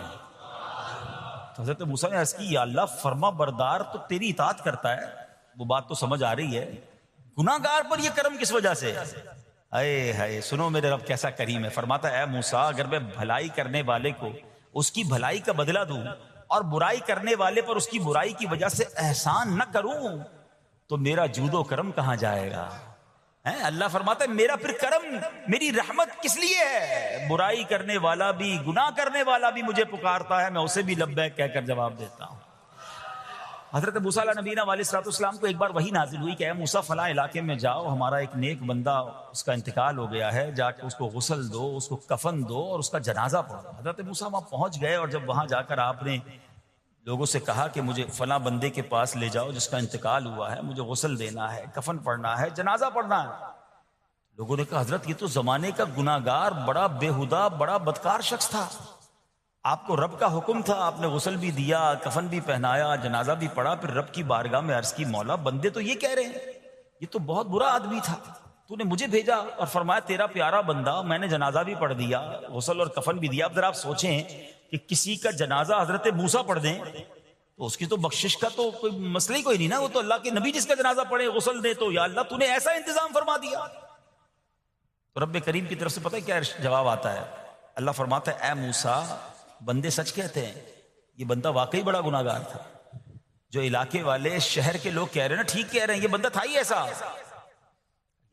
تو حضرت موسیٰ نے عرض کی یا اللہ فرما بردار تو تیری اطاعت کرتا ہے, وہ بات تو سمجھ آ رہی ہے, گناہگار پر یہ کرم کس وجہ سے؟ اے ہائے سنو میرے رب کیسا کریم ہے. فرماتا ہے اے موسیٰ اگر میں بھلائی کرنے والے کو اس کی بھلائی کا بدلہ دوں اور برائی کرنے والے پر اس کی برائی کی وجہ سے احسان نہ کروں تو میرا جود و کرم کہاں جائے گا؟ اللہ فرماتا ہے میرا پھر کرم میری رحمت کس لیے ہے؟ برائی کرنے والا بھی گناہ کرنے والا بھی مجھے پکارتا ہے, میں اسے بھی لبیک کہہ کر جواب دیتا ہوں. حضرت موسیٰ علیہ نبینا علیہ الصلوۃ والسلام کو ایک بار وحی نازل ہوئی کہ اے موسیٰ فلاں علاقے میں جاؤ, ہمارا ایک نیک بندہ اس کا انتقال ہو گیا ہے, جا کے اس کو غسل دو, اس کو کفن دو اور اس کا جنازہ پڑھو. حضرت موسیٰ وہاں پہنچ گئے اور جب وہاں جا کر آپ نے لوگوں سے کہا کہ مجھے فلاں بندے کے پاس لے جاؤ جس کا انتقال ہوا ہے, مجھے غسل دینا ہے, کفن پڑھنا ہے, جنازہ پڑھنا ہے. لوگوں نے کہا حضرت یہ تو زمانے کا گناہگار بڑا بےہودہ بڑا بدکار شخص تھا, آپ کو رب کا حکم تھا, آپ نے غسل بھی دیا, کفن بھی پہنایا, جنازہ بھی پڑھا, پھر رب کی بارگاہ میں عرض کی مولا بندے تو یہ کہہ رہے ہیں یہ تو بہت برا آدمی تھا, تو نے مجھے بھیجا اور فرمایا تیرا پیارا بندہ, میں نے جنازہ بھی پڑھ دیا, غسل اور کفن بھی دیا. اب ذرا آپ سوچیں کہ کسی کا جنازہ حضرت موسیٰ پڑھ دیں تو اس کی تو بخشش کا تو کوئی مسئلہ ہی کوئی نہیں نا, وہ تو اللہ کے نبی جس کا جنازہ پڑھے غسل دے تو یا اللہ تو نے ایسا انتظام فرما دیا. تو رب کریم کی طرف سے پتہ ہے کیا جواب آتا ہے؟ اللہ فرماتا ہے اے موسیٰ بندے سچ کہتے ہیں, یہ بندہ واقعی بڑا گناہگار تھا. جو علاقے والے شہر کے لوگ کہہ رہے ہیں نا ٹھیک کہہ رہے ہیں, یہ بندہ تھا ہی ایسا.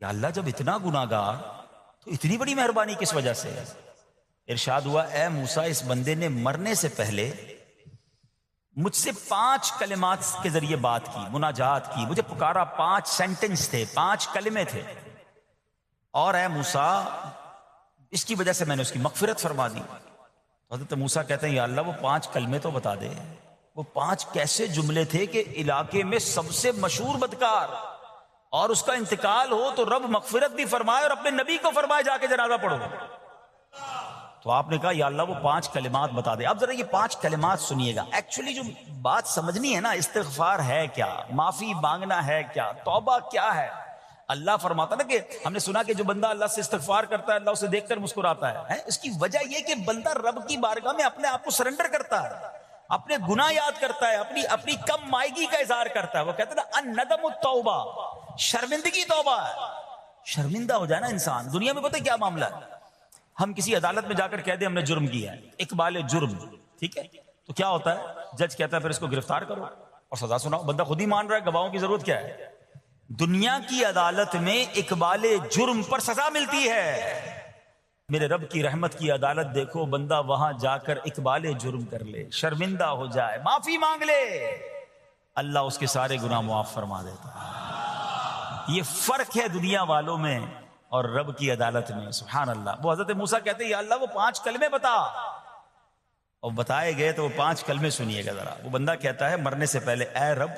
یا اللہ جب اتنا گناہگار تو اتنی بڑی مہربانی کس وجہ سے؟ ارشاد ہوا اے موسیٰ اس بندے نے مرنے سے پہلے مجھ سے 5 کلمات کے ذریعے بات کی, مناجات کی, مجھے پکارا, 5 سینٹنس تھے, 5 کلمے تھے, اور اے موسیٰ اس کی وجہ سے میں نے اس کی مغفرت فرما دی. حضرت موسیٰ کہتے ہیں یا اللہ وہ 5 کلمے تو بتا دے, وہ 5 کیسے جملے تھے کہ علاقے میں سب سے مشہور بدکار اور اس کا انتقال ہو تو رب مغفرت بھی فرمائے اور اپنے نبی کو فرمائے جا کے جنازہ پڑھو. تو آپ نے کہا یا اللہ وہ 5 کلمات بتا دے. اب ذرا یہ 5 کلمات سنیے گا, ایکچولی جو بات سمجھنی ہے نا, استغفار ہے کیا, معافی مانگنا ہے کیا, توبہ کیا ہے. اللہ فرماتا نا کہ ہم نے سنا کہ جو بندہ اللہ سے استغفار کرتا ہے اللہ اسے دیکھ کر مسکراتا ہے. اس کی وجہ یہ کہ بندہ رب کی بارگاہ میں اپنے آپ کو سرنڈر کرتا ہے, اپنے گناہ یاد کرتا ہے, اپنی کم مائگی کا اظہار کرتا ہے. وہ کہتے ہیں نا الندم التوبہ, شرمندگی توبہ ہے. شرمندہ ہو جائے نا انسان. دنیا میں پتہ کیا معاملہ ہے, ہم کسی عدالت میں جا کر کہہ دیں ہم نے جرم کیا ہے, اقبال جرم, ٹھیک ہے, تو کیا ہوتا ہے, جج کہتا ہے پھر اس کو گرفتار کرو اور سزا سناؤ. بندہ خود ہی مان رہا ہے, گواہوں کی ضرورت کیا ہے. دنیا کی عدالت میں اقبال جرم پر سزا ملتی ہے. میرے رب کی رحمت کی عدالت دیکھو, بندہ وہاں جا کر اقبال جرم کر لے, شرمندہ ہو جائے, معافی مانگ لے, اللہ اس کے سارے گناہ معاف فرما دیتا ہے. یہ فرق ہے دنیا والوں میں اور رب کی عدالت میں. سبحان اللہ. وہ حضرت موسیٰ کہتے ہیں یا اللہ وہ 5 کلمے بتا, اور بتائے گئے تو وہ 5 کلمے سنیے گا ذرا. وہ بندہ کہتا ہے مرنے سے پہلے اے رب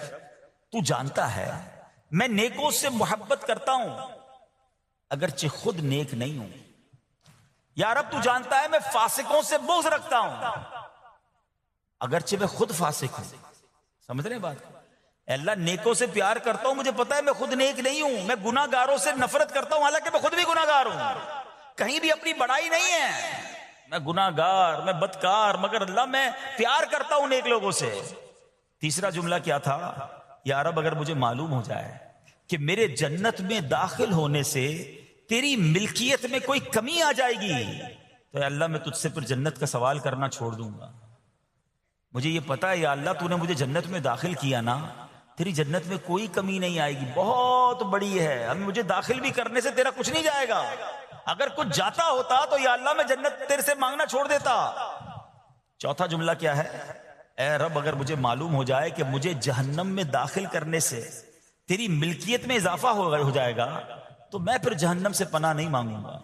تو جانتا ہے میں نیکوں سے محبت کرتا ہوں اگرچہ خود نیک نہیں ہوں. یا رب تو جانتا ہے میں فاسقوں سے بغض رکھتا ہوں اگرچہ میں خود فاسق ہوں. سمجھ رہے ہیں بات؟ اے اللہ نیکوں سے پیار کرتا ہوں, مجھے پتا ہے میں خود نیک نہیں ہوں. میں گناہ گاروں سے نفرت کرتا ہوں حالانکہ میں خود بھی گناہ گار ہوں. کہیں بھی اپنی بڑائی نہیں ہے, میں گناہ گار, میں بدکار, مگر اللہ میں پیار کرتا ہوں نیک لوگوں سے. تیسرا جملہ کیا تھا, یا رب اگر مجھے معلوم ہو جائے کہ میرے جنت میں داخل ہونے سے تیری ملکیت میں کوئی کمی آ جائے گی تو اے اللہ میں تجھ سے پھر جنت کا سوال کرنا چھوڑ دوں گا. مجھے یہ پتا ہے یا اللہ تو نے مجھے جنت میں داخل کیا نا, تیری جنت میں کوئی کمی نہیں آئے گی, بہت بڑی ہے, اب مجھے داخل بھی کرنے سے تیرا کچھ نہیں جائے گا. اگر کچھ جاتا ہوتا تو یا اللہ میں جنت تیرے سے مانگنا چھوڑ دیتا. چوتھا جملہ کیا ہے, اے رب اگر مجھے معلوم ہو جائے کہ مجھے جہنم میں داخل کرنے سے تیری ملکیت میں اضافہ ہو جائے گا تو میں پھر جہنم سے پناہ نہیں مانگوں گا.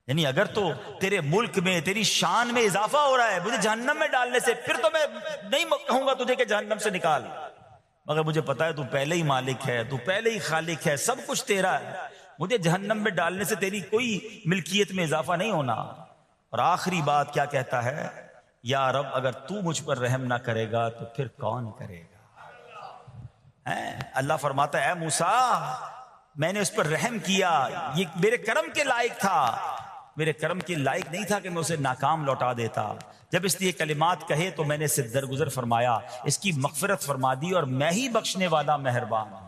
یعنی اگر تو تیرے ملک میں تیری شان میں اضافہ ہو رہا ہے مجھے جہنم میں ڈالنے سے، پھر تو میں نہیں کہوں گا تجھے کہ جہنم سے نکال، مگر مجھے پتا ہے تو پہلے ہی مالک ہے، تو پہلے ہی خالق ہے، سب کچھ تیرا ہے، مجھے جہنم میں ڈالنے سے تیری کوئی ملکیت میں اضافہ نہیں ہونا۔ اور آخری بات کیا کہتا ہے؟ یا رب اگر تو مجھ پر رحم نہ کرے گا تو پھر کون کرے گا؟ اللہ فرماتا ہے اے موسیٰ میں نے اس پر رحم کیا، یہ میرے کرم کے لائق تھا، میرے کرم کے لائق نہیں تھا کہ میں اسے ناکام لوٹا دیتا۔ جب اس نے یہ کلمات کہے تو میں نے اسے درگزر فرمایا، اس کی مغفرت فرما دی، اور میں ہی بخشنے والا مہربان ہوں۔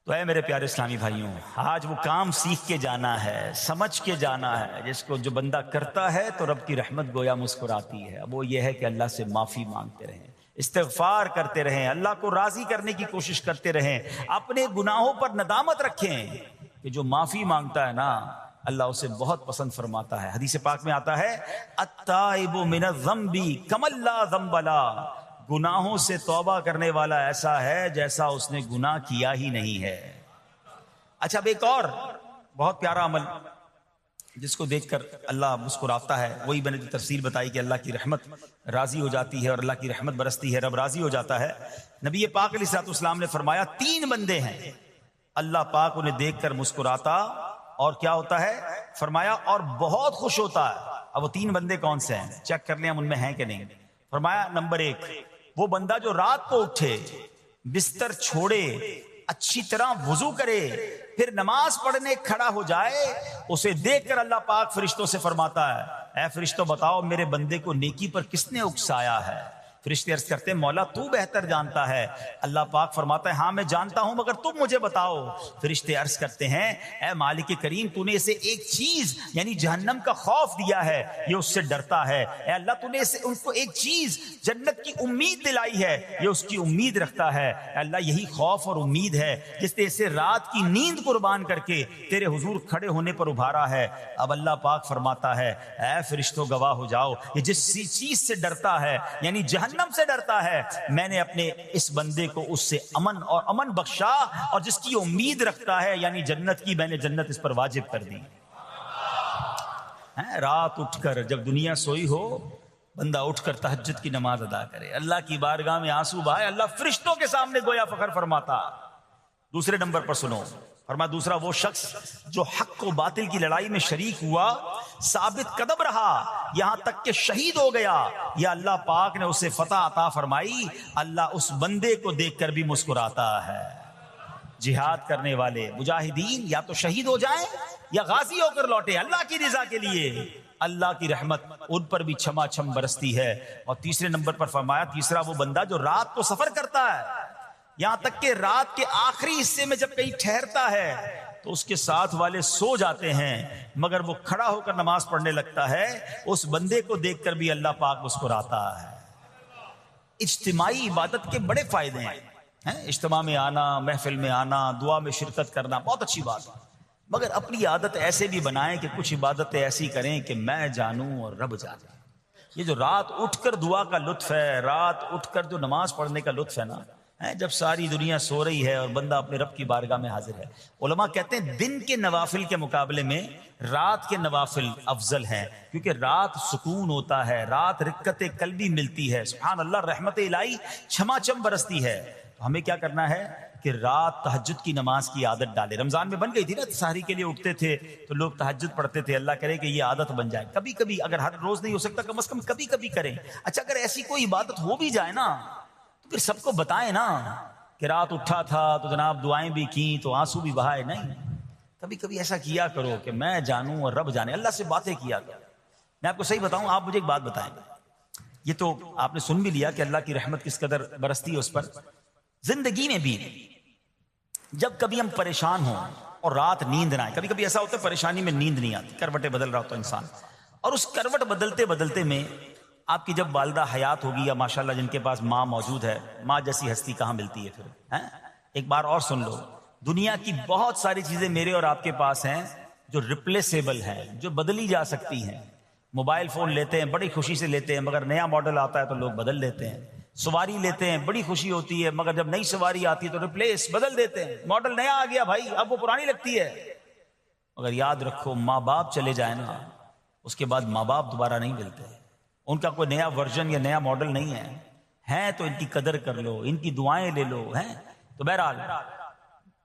تو اے میرے پیارے اسلامی بھائیوں، آج وہ کام سیکھ کے جانا ہے، سمجھ کے جانا ہے، جس کو جو بندہ کرتا ہے تو رب کی رحمت گویا مسکراتی ہے۔ اب وہ یہ ہے کہ اللہ سے معافی مانگتے رہیں، استغفار کرتے رہیں، اللہ کو راضی کرنے کی کوشش کرتے رہیں، اپنے گناہوں پر ندامت رکھیں کہ جو معافی مانگتا ہے نا اللہ اسے بہت پسند فرماتا ہے۔ حدیث پاک میں آتا ہے التائب من الذنب کمن لا ذنب له، گناہوں سے توبہ کرنے والا ایسا ہے جیسا اس نے گناہ کیا ہی نہیں ہے۔ اچھا اب ایک اور بہت پیارا عمل جس کو دیکھ کر اللہ مسکراتا ہے، وہی میں نے جو تفسیر بتائی کہ اللہ کی رحمت راضی ہو جاتی ہے اور اللہ کی رحمت برستی ہے، رب راضی ہو جاتا ہے۔ نبی پاک علیہ الصلوۃ والسلام نے فرمایا 3 بندے ہیں اللہ پاک انہیں دیکھ کر مسکراتا اور کیا ہوتا ہے؟ فرمایا اور بہت خوش ہوتا ہے۔ اب وہ 3 بندے کون سے ہیں؟ چیک کر لیں ہم ان میں ہیں کہ نہیں۔ فرمایا نمبر 1 وہ بندہ جو رات کو اٹھے، بستر چھوڑے، اچھی طرح وضو کرے، پھر نماز پڑھنے کھڑا ہو جائے، اسے دیکھ کر اللہ پاک فرشتوں سے فرماتا ہے اے فرشتوں بتاؤ میرے بندے کو نیکی پر کس نے اکسایا ہے؟ فرشتے عرض کرتے ہیں مولا تو بہتر جانتا ہے۔ اللہ پاک فرماتا ہے ہاں میں جانتا ہوں مگر تم مجھے بتاؤ۔ فرشتے عرض کرتے ہیں اے مالک کریم تو نے اسے ایک چیز یعنی جہنم کا خوف دیا ہے، یہ اس سے ڈرتا ہے۔ اے اللہ تو نے ان کو ایک چیز جنت کی امید دلائی ہے، یہ اس کی امید رکھتا ہے۔ اے اللہ یہی خوف اور امید ہے جس نے اسے رات کی نیند قربان کر کے تیرے حضور کھڑے ہونے پر ابھارا ہے۔ اب اللہ پاک فرماتا ہے اے فرشتوں گواہ ہو جاؤ یہ جس چیز سے ڈرتا ہے یعنی جہنم سے ڈرتا ہے، میں نے اپنے اس بندے کو اس سے امن بخشا، اور جس کی امید رکھتا ہے یعنی جنت کی میں نے جنت اس پر واجب کر دی۔ رات اٹھ کر جب دنیا سوئی ہو بندہ اٹھ کر تہجد کی نماز ادا کرے، اللہ کی بارگاہ میں آنسو بہائے، اللہ فرشتوں کے سامنے گویا فخر فرماتا۔ دوسرے نمبر پر سنو، فرمایا دوسرا وہ شخص جو حق و باطل کی لڑائی میں شریک ہوا، ثابت قدم رہا یہاں تک کہ شہید ہو گیا، یا اللہ پاک نے اسے فتح عطا فرمائی، اللہ اس بندے کو دیکھ کر بھی مسکراتا ہے۔ جہاد کرنے والے مجاہدین یا تو شہید ہو جائیں یا غازی ہو کر لوٹے اللہ کی رضا کے لیے، اللہ کی رحمت ان پر بھی چھما چھم برستی ہے۔ اور تیسرے نمبر پر فرمایا تیسرا وہ بندہ جو رات کو سفر کرتا ہے، یہاں تک کہ رات کے آخری حصے میں جب کہیں ٹھہرتا ہے تو اس کے ساتھ والے سو جاتے ہیں مگر وہ کھڑا ہو کر نماز پڑھنے لگتا ہے، اس بندے کو دیکھ کر بھی اللہ پاک مسکراتا ہے۔ اجتماعی عبادت کے بڑے فائدے ہیں، اجتماع میں آنا، محفل میں آنا، دعا میں شرکت کرنا بہت اچھی بات ہے، مگر اپنی عادت ایسے بھی بنائیں کہ کچھ عبادتیں ایسی کریں کہ میں جانوں اور رب جانے۔ یہ جو رات اٹھ کر دعا کا لطف ہے، رات اٹھ کر جو نماز پڑھنے کا لطف ہے نا، جب ساری دنیا سو رہی ہے اور بندہ اپنے رب کی بارگاہ میں حاضر ہے۔ علماء کہتے ہیں دن کے نوافل کے مقابلے میں رات کے نوافل افضل ہیں، کیونکہ رات سکون ہوتا ہے، رات رکت قلبی ملتی ہے، سبحان اللہ رحمت الہی چھما چھم برستی ہے۔ تو ہمیں کیا کرنا ہے کہ رات تہجد کی نماز کی عادت ڈالے۔ رمضان میں بن گئی تھی نا، سحری کے لیے اٹھتے تھے تو لوگ تہجد پڑھتے تھے، اللہ کرے کہ یہ عادت بن جائے، کبھی کبھی اگر ہر روز نہیں ہو سکتا کم از کم کبھی کبھی کریں۔ اچھا اگر ایسی کوئی عبادت ہو بھی جائے نا تو پھر سب کو بتائیں نا کہ رات اٹھا تھا تو جناب دعائیں بھی کی تو آنسو بھی بہائے، نہیں کبھی کبھی ایسا کیا کرو کہ میں جانوں اور رب جانے، اللہ سے باتیں کیا کرو۔ میں آپ کو صحیح بتاؤں، آپ مجھے ایک بات بتائیں، یہ تو آپ نے سن بھی لیا کہ اللہ کی رحمت کس قدر برستی ہے اس پر۔ زندگی میں بھی جب کبھی ہم پریشان ہوں اور رات نیند نہ آئے، کبھی کبھی ایسا ہوتا ہے پریشانی میں نیند نہیں آتی، کروٹیں بدل رہا ہوتا ہے انسان، اور اس کروٹ بدلتے بدلتے میں آپ کی جب والدہ حیات ہوگی یا ماشاءاللہ جن کے پاس ماں موجود ہے، ماں جیسی ہستی کہاں ملتی ہے پھر۔ ایک بار اور سن لو، دنیا کی بہت ساری چیزیں میرے اور آپ کے پاس ہیں جو ریپلیسیبل ہیں، جو بدلی جا سکتی ہیں۔ موبائل فون لیتے ہیں بڑی خوشی سے لیتے ہیں، مگر نیا ماڈل آتا ہے تو لوگ بدل لیتے ہیں۔ سواری لیتے ہیں بڑی خوشی ہوتی ہے، مگر جب نئی سواری آتی ہے تو ریپلیس بدل دیتے ہیں، ماڈل نیا آ گیا بھائی اب وہ پرانی لگتی ہے۔ مگر یاد رکھو ماں باپ چلے جائیں نا اس کے بعد ماں باپ دوبارہ نہیں ملتے، ان کا کوئی نیا ورژن یا نیا ماڈل نہیں ہے تو ان کی قدر کر لو، ان کی دعائیں لے لو ہیں۔ تو بہرحال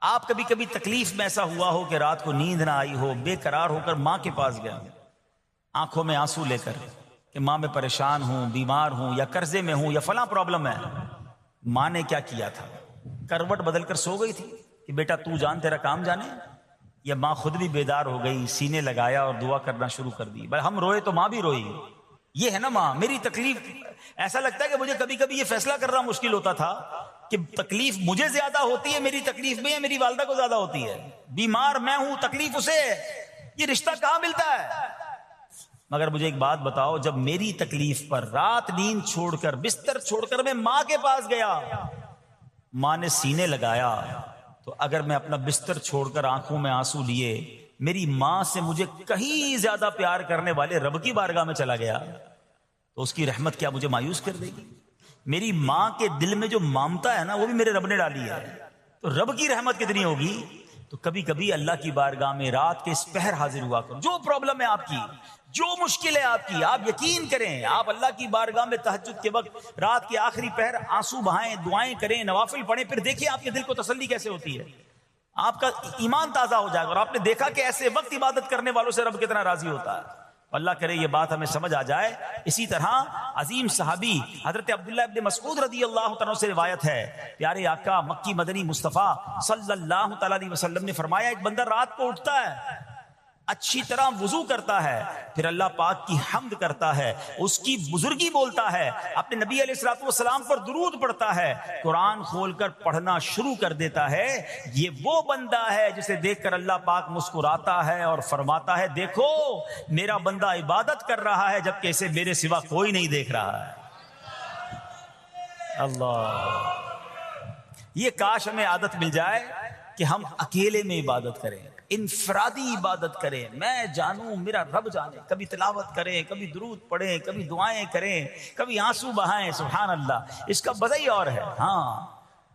آپ کبھی کبھی تکلیف میں ایسا ہوا ہو کہ رات کو نیند نہ آئی ہو، بے قرار ہو کر ماں کے پاس گیا، آنکھوں میں آنسو لے کر کہ ماں میں پریشان ہوں، بیمار ہوں، یا قرضے میں ہوں، یا فلاں پرابلم ہے۔ ماں نے کیا کیا تھا؟ کروٹ بدل کر سو گئی تھی کہ بیٹا تو جان تیرا کام جانے، یا ماں خود بھی بیدار ہو گئی، سینے لگایا اور دعا کرنا شروع کر دی؟ بھائی ہم روئے تو ماں بھی روئی، یہ ہے نا ماں۔ میری تکلیف، ایسا لگتا ہے کہ مجھے کبھی کبھی یہ فیصلہ کرنا مشکل ہوتا تھا کہ تکلیف مجھے زیادہ ہوتی ہے میری تکلیف میں، یا میری والدہ کو زیادہ ہوتی ہے؟ بیمار میں ہوں، تکلیف اسے ہے، یہ رشتہ کہاں ملتا ہے؟ مگر مجھے ایک بات بتاؤ، جب میری تکلیف پر رات نیند چھوڑ کر بستر چھوڑ کر میں ماں کے پاس گیا، ماں نے سینے لگایا، تو اگر میں اپنا بستر چھوڑ کر آنکھوں میں آنسو لیے میری ماں سے مجھے کہیں زیادہ پیار کرنے والے رب کی بارگاہ میں چلا گیا، تو اس کی رحمت کیا مجھے مایوس کر دے گی؟ میری ماں کے دل میں جو ممتا ہے نا وہ بھی میرے رب نے ڈالی ہے، تو رب کی رحمت کتنی ہوگی؟ تو کبھی کبھی اللہ کی بارگاہ میں رات کے اس پہر حاضر ہوا کرو، جو پرابلم ہے آپ کی، جو مشکل ہے آپ کی، آپ یقین کریں، آپ اللہ کی بارگاہ میں تہجد کے وقت رات کے آخری پہر آنسو بہائیں، دعائیں کریں، نوافل پڑھیں، پھر دیکھیں آپ کے دل کو تسلی کیسے ہوتی ہے، آپ کا ایمان تازہ ہو جائے گا، اور آپ نے دیکھا کہ ایسے وقت عبادت کرنے والوں سے رب کتنا راضی ہوتا ہے۔ اللہ کرے یہ بات ہمیں سمجھ آ جائے۔ اسی طرح عظیم صحابی حضرت عبداللہ ابن مسعود رضی اللہ تعالیٰ سے روایت ہے، پیارے آقا مکی مدنی مصطفیٰ صلی اللہ تعالیٰ علیہ وسلم نے فرمایا، ایک بندہ رات کو اٹھتا ہے، اچھی طرح وضو کرتا ہے، پھر اللہ پاک کی حمد کرتا ہے، اس کی بزرگی بولتا ہے، اپنے نبی علیہ الصلوۃ والسلام پر درود پڑھتا ہے، قرآن کھول کر پڑھنا شروع کر دیتا ہے، یہ وہ بندہ ہے جسے دیکھ کر اللہ پاک مسکراتا ہے اور فرماتا ہے، دیکھو میرا بندہ عبادت کر رہا ہے جبکہ اسے میرے سوا کوئی نہیں دیکھ رہا ہے۔ اللہ، یہ کاش ہمیں عادت مل جائے کہ ہم اکیلے میں عبادت کریں، انفرادی عبادت کریں، میں جانوں میرا رب جانے، کبھی تلاوت کریں، کبھی درود پڑھیں، کبھی دعائیں کریں، کبھی آنسو بہائیں، سبحان اللہ، اس کا مزہ ہی اور ہے۔ ہاں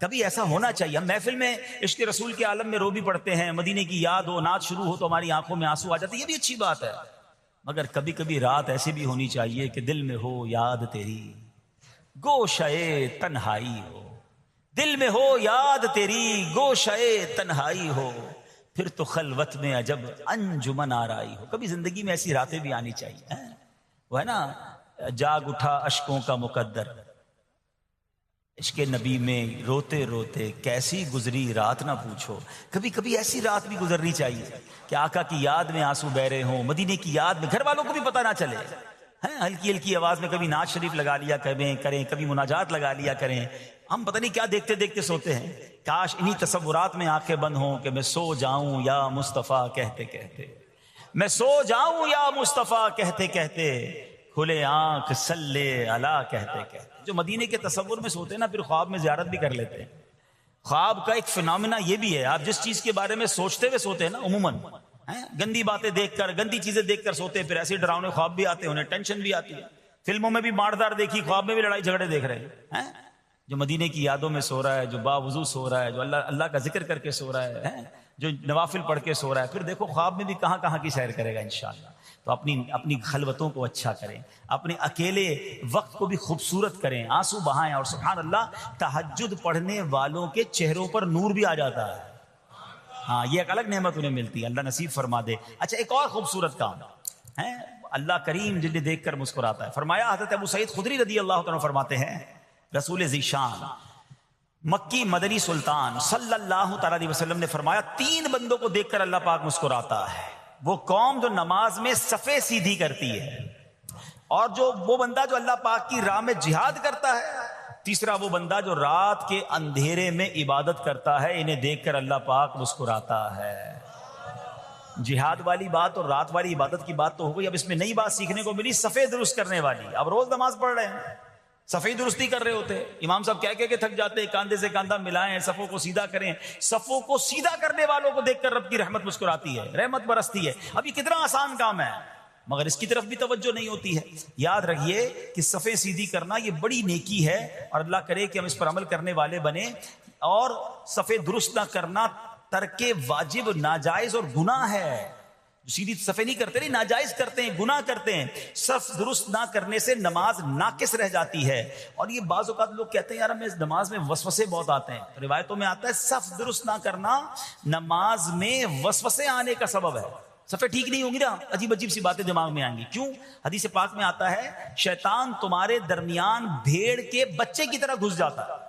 کبھی ایسا ہونا چاہیے، ہم محفل میں عشق رسول کے عالم میں رو بھی پڑھتے ہیں، مدینے کی یاد ہو، نعت شروع ہو تو ہماری آنکھوں میں آنسو آ جاتے ہیں، یہ بھی اچھی بات ہے، مگر کبھی کبھی رات ایسی بھی ہونی چاہیے کہ دل میں ہو یاد تیری، گوشئے تنہائی ہو، دل میں ہو یاد تیری، گوشئے تنہائی ہو، پھر تو خلوت میں عجب انجمن آرائی ہو۔ کبھی زندگی میں ایسی راتیں بھی آنی چاہیے، وہ ہے نا، جاگ اٹھا اشکوں کا مقدر، عشق نبی میں روتے روتے کیسی گزری رات نہ پوچھو۔ کبھی کبھی ایسی رات بھی گزرنی چاہیے کہ آقا کی یاد میں آنسو بہ رہے ہوں، مدینے کی یاد میں، گھر والوں کو بھی پتہ نہ چلے، ہلکی ہلکی آواز میں کبھی نعت شریف لگا لیا کریں، کبھی مناجات لگا لیا کریں، ہم پتہ نہیں کیا دیکھتے دیکھتے سوتے ہیں۔ کاش انہی تصورات میں آنکھیں بند ہوں کہ میں سو جاؤں یا مصطفیٰ کہتے کہتے، میں سو جاؤں یا مصطفیٰ کہتے کہتے، کھلے آنکھ صلی علی کہتے کہتے۔ جو مدینے کے تصور میں سوتے ہیں نا، پھر خواب میں زیارت بھی کر لیتے ہیں۔ خواب کا ایک فنامنا یہ بھی ہے، آپ جس چیز کے بارے میں سوچتے ہوئے سوتے ہیں نا، عموماً گندی باتیں دیکھ کر، گندی چیزیں دیکھ کر سوتے ہیں، پھر ایسے ڈراؤنے خواب بھی آتے ہیں، انہیں ٹینشن بھی آتی ہے، فلموں میں بھی ماردار دیکھی، خواب میں بھی لڑائی جھگڑے دیکھ رہے ہیں۔ جو مدینے کی یادوں میں سو رہا ہے، جو باوضو سو رہا ہے، جو اللہ کا ذکر کر کے سو رہا ہے، جو نوافل پڑھ کے سو رہا ہے، پھر دیکھو خواب میں بھی کہاں کہاں کی سیر کرے گا انشاءاللہ۔ تو اپنی خلوتوں کو اچھا کریں، اپنے اکیلے وقت کو بھی خوبصورت کریں، آنسو بہائیں، اور سبحان اللہ تہجد پڑھنے والوں کے چہروں پر نور بھی آ جاتا ہے۔ ہاں یہ ایک الگ نعمت انہیں ملتی ہے، اللہ نصیب فرما دے۔ اچھا ایک اور خوبصورت کام ہے، اللہ کریم جنہیں دیکھ کر مسکراتا ہے۔ فرمایا حضرت ابو سعید خدری رضی اللہ عنہ فرماتے ہیں، رسول ذیشان مکی مدنی سلطان صلی اللہ تعالی علیہ وسلم نے فرمایا، 3 بندوں کو دیکھ کر اللہ پاک مسکراتا ہے۔ وہ قوم جو نماز میں صفیں سیدھی کرتی ہے، اور وہ بندہ جو اللہ پاک کی راہ میں جہاد کرتا ہے، تیسرا وہ بندہ جو رات کے اندھیرے میں عبادت کرتا ہے، انہیں دیکھ کر اللہ پاک مسکراتا ہے۔ جہاد والی بات اور رات والی عبادت کی بات تو ہو گئی، اب اس میں نئی بات سیکھنے کو ملی، صفیں درست کرنے والی۔ اب روز نماز پڑھ رہے ہیں، صفیں درستی کر رہے ہوتے، امام صاحب کہہ کے تھک جاتے ہیں، کاندھے سے کاندھا ملائیں، صفوں کو سیدھا کریں۔ صفوں کو سیدھا کرنے والوں کو دیکھ کر رب کی رحمت مسکراتی ہے، رحمت برستی ہے۔ اب یہ کتنا آسان کام ہے، مگر اس کی طرف بھی توجہ نہیں ہوتی ہے۔ یاد رکھیے کہ صفیں سیدھی کرنا یہ بڑی نیکی ہے، اور اللہ کرے کہ ہم اس پر عمل کرنے والے بنیں۔ اور صفیں درست نہ کرنا ترک واجب، ناجائز اور گناہ ہے۔ جو سیدھی صفے نہیں کرتے، نہیں ناجائز کرتے ہیں، گناہ کرتے ہیں. صف درست نہ کرنے سے نماز ناقص رہ جاتی ہے. اور یہ بعض اوقات لوگ کہتے ہیں یار ہمیں نماز میں وسوسے بہت آتے ہیں. تو روایتوں میں آتا ہے صف درست نہ کرنا نماز میں وسوسے آنے کا سبب ہے. صفیں ٹھیک نہیں ہوں گی نا، عجیب عجیب سی باتیں دماغ میں آئیں گی. کیوں؟ حدیث پاک میں آتا ہے شیطان تمہارے درمیان بھیڑ کے بچے کی طرح گھس جاتا ہے.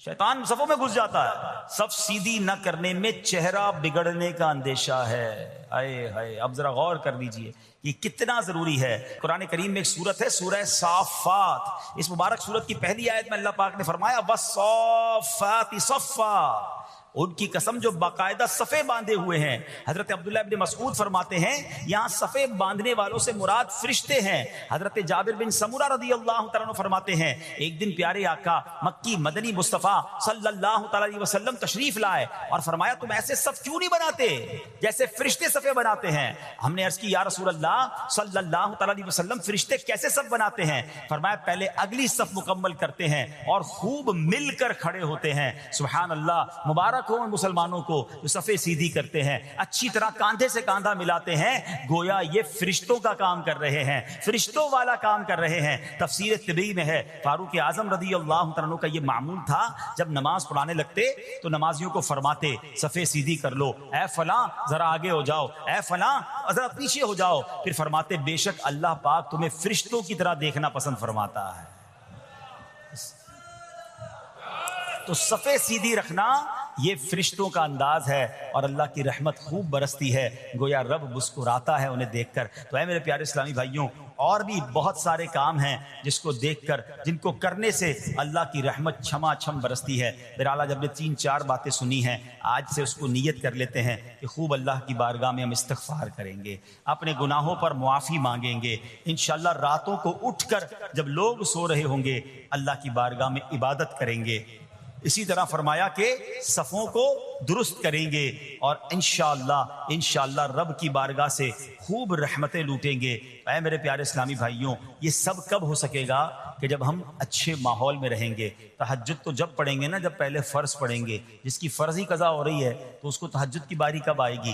شیطان صفوں میں گھس جاتا ہے. صف سیدھی نہ کرنے میں چہرہ بگڑنے کا اندیشہ ہے. آئے ہائے، اب ذرا غور کر لیجئے یہ کتنا ضروری ہے. قرآن کریم میں ایک سورت ہے سورہ صافات. اس مبارک سورت کی پہلی آیت میں اللہ پاک نے فرمایا وَالصَّافَّاتِ صَفًّا. ان کی قسم جو باقاعدہ صفے باندھے ہوئے ہیں. حضرت عبداللہ ابن مسعود فرماتے ہیں یہاں صفے باندھنے والوں سے مراد فرشتے ہیں. حضرت جابر بن سمورہ رضی اللہ تعالیٰ عنہ فرماتے ہیں ایک دن پیارے آقا مکی مدنی مصطفیٰ صلی اللہ تعالیٰ علیہ وسلم تشریف لائے اور فرمایا تم ایسے صف کیوں نہیں بناتے جیسے فرشتے صفے بناتے ہیں. ہم نے عرض کی یا رسول اللہ صلی اللہ تعالیٰ علیہ وسلم فرشتے کیسے صف بناتے ہیں؟ فرمایا پہلے اگلی صف مکمل کرتے ہیں اور خوب مل کر کھڑے ہوتے ہیں. سبحان اللہ، مبارک ہو مسلمانوں کو جو صفے سیدھی کرتے ہیں، اچھی طرح کاندھے سے کاندھا ملاتے ہیں. گویا یہ فرشتوں کا کام کر رہے ہیں، فرشتوں والا کام کر رہے ہیں. تفسیر طبی میں ہے فاروق اعظم رضی اللہ عنہ کا یہ معمول تھا جب نماز پڑھانے لگتے تو نمازیوں کو فرماتے صفے سیدھی کر لو، اے فلاں ذرا آگے ہو جاؤ، اے فلاں ذرا پیچھے ہو جاؤ. پھر فرماتے بے شک اللہ پاک تمہیں فرشتوں کی طرح دیکھنا پسند فرماتا ہے. تو صفے سیدھی رکھنا یہ فرشتوں کا انداز ہے اور اللہ کی رحمت خوب برستی ہے. گویا رب مسکراتا ہے انہیں دیکھ کر. تو اے میرے پیارے اسلامی بھائیوں، اور بھی بہت سارے کام ہیں جس کو دیکھ کر، جن کو کرنے سے اللہ کی رحمت چھما چھم برستی ہے. بہرحال جب نے 3-4 باتیں سنی ہیں آج سے اس کو نیت کر لیتے ہیں کہ خوب اللہ کی بارگاہ میں ہم استغفار کریں گے، اپنے گناہوں پر معافی مانگیں گے. انشاءاللہ راتوں کو اٹھ کر جب لوگ سو رہے ہوں گے اللہ کی بارگاہ میں عبادت کریں گے. اسی طرح فرمایا کہ صفوں کو درست کریں گے اور انشاءاللہ رب کی بارگاہ سے خوب رحمتیں لوٹیں گے. اے میرے پیارے اسلامی بھائیوں، یہ سب کب ہو سکے گا؟ کہ جب ہم اچھے ماحول میں رہیں گے. تہجد تو جب پڑھیں گے نا جب پہلے فرض پڑھیں گے. جس کی فرضی قضا ہو رہی ہے تو اس کو تہجد کی باری کب آئے گی؟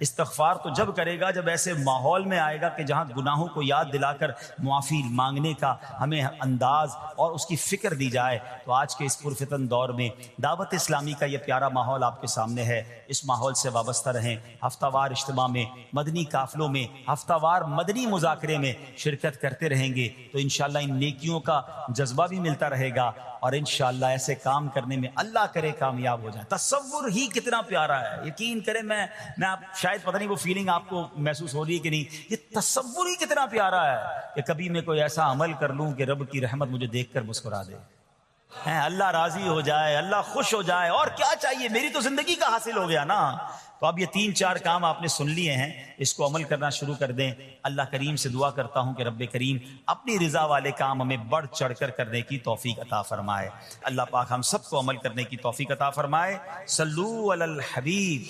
استغفار تو جب کرے گا جب ایسے ماحول میں آئے گا کہ جہاں گناہوں کو یاد دلا کر معافی مانگنے کا ہمیں انداز اور اس کی فکر دی جائے. تو آج کے اس پرفتن دور میں دعوت اسلامی کا یہ پیارا ماحول آپ کے سامنے ہے. اس ماحول سے وابستہ رہیں. ہفتہ وار اجتماع میں، مدنی قافلوں میں، ہفتہ وار مدنی مذاکرے میں شرکت کرتے رہیں گے تو انشاءاللہ ان نیکیوں کا جذبہ بھی ملتا رہے گا اور انشاءاللہ ایسے کام کرنے میں اللہ کرے کامیاب ہو جائیں. تصور ہی کتنا پیارا ہے. یقین کریں میں آپ شاید پتہ نہیں وہ فیلنگ آپ کو محسوس ہو رہی ہے کہ نہیں، یہ تصور ہی کتنا پیارا ہے کہ کبھی میں کوئی ایسا عمل کر لوں کہ رب کی رحمت مجھے دیکھ کر مسکرا دے، اللہ راضی ہو جائے، اللہ خوش ہو جائے. اور کیا چاہیے؟ میری تو زندگی کا حاصل ہو گیا نا. تو اب یہ 3-4 کام آپ نے سن لیے ہیں، اس کو عمل کرنا شروع کر دیں. اللہ کریم سے دعا کرتا ہوں کہ رب کریم اپنی رضا والے کام ہمیں بڑھ چڑھ کر کرنے کی توفیق عطا فرمائے. اللہ پاک ہم سب کو عمل کرنے کی توفیق عطا فرمائے. صلو علی الحبیب.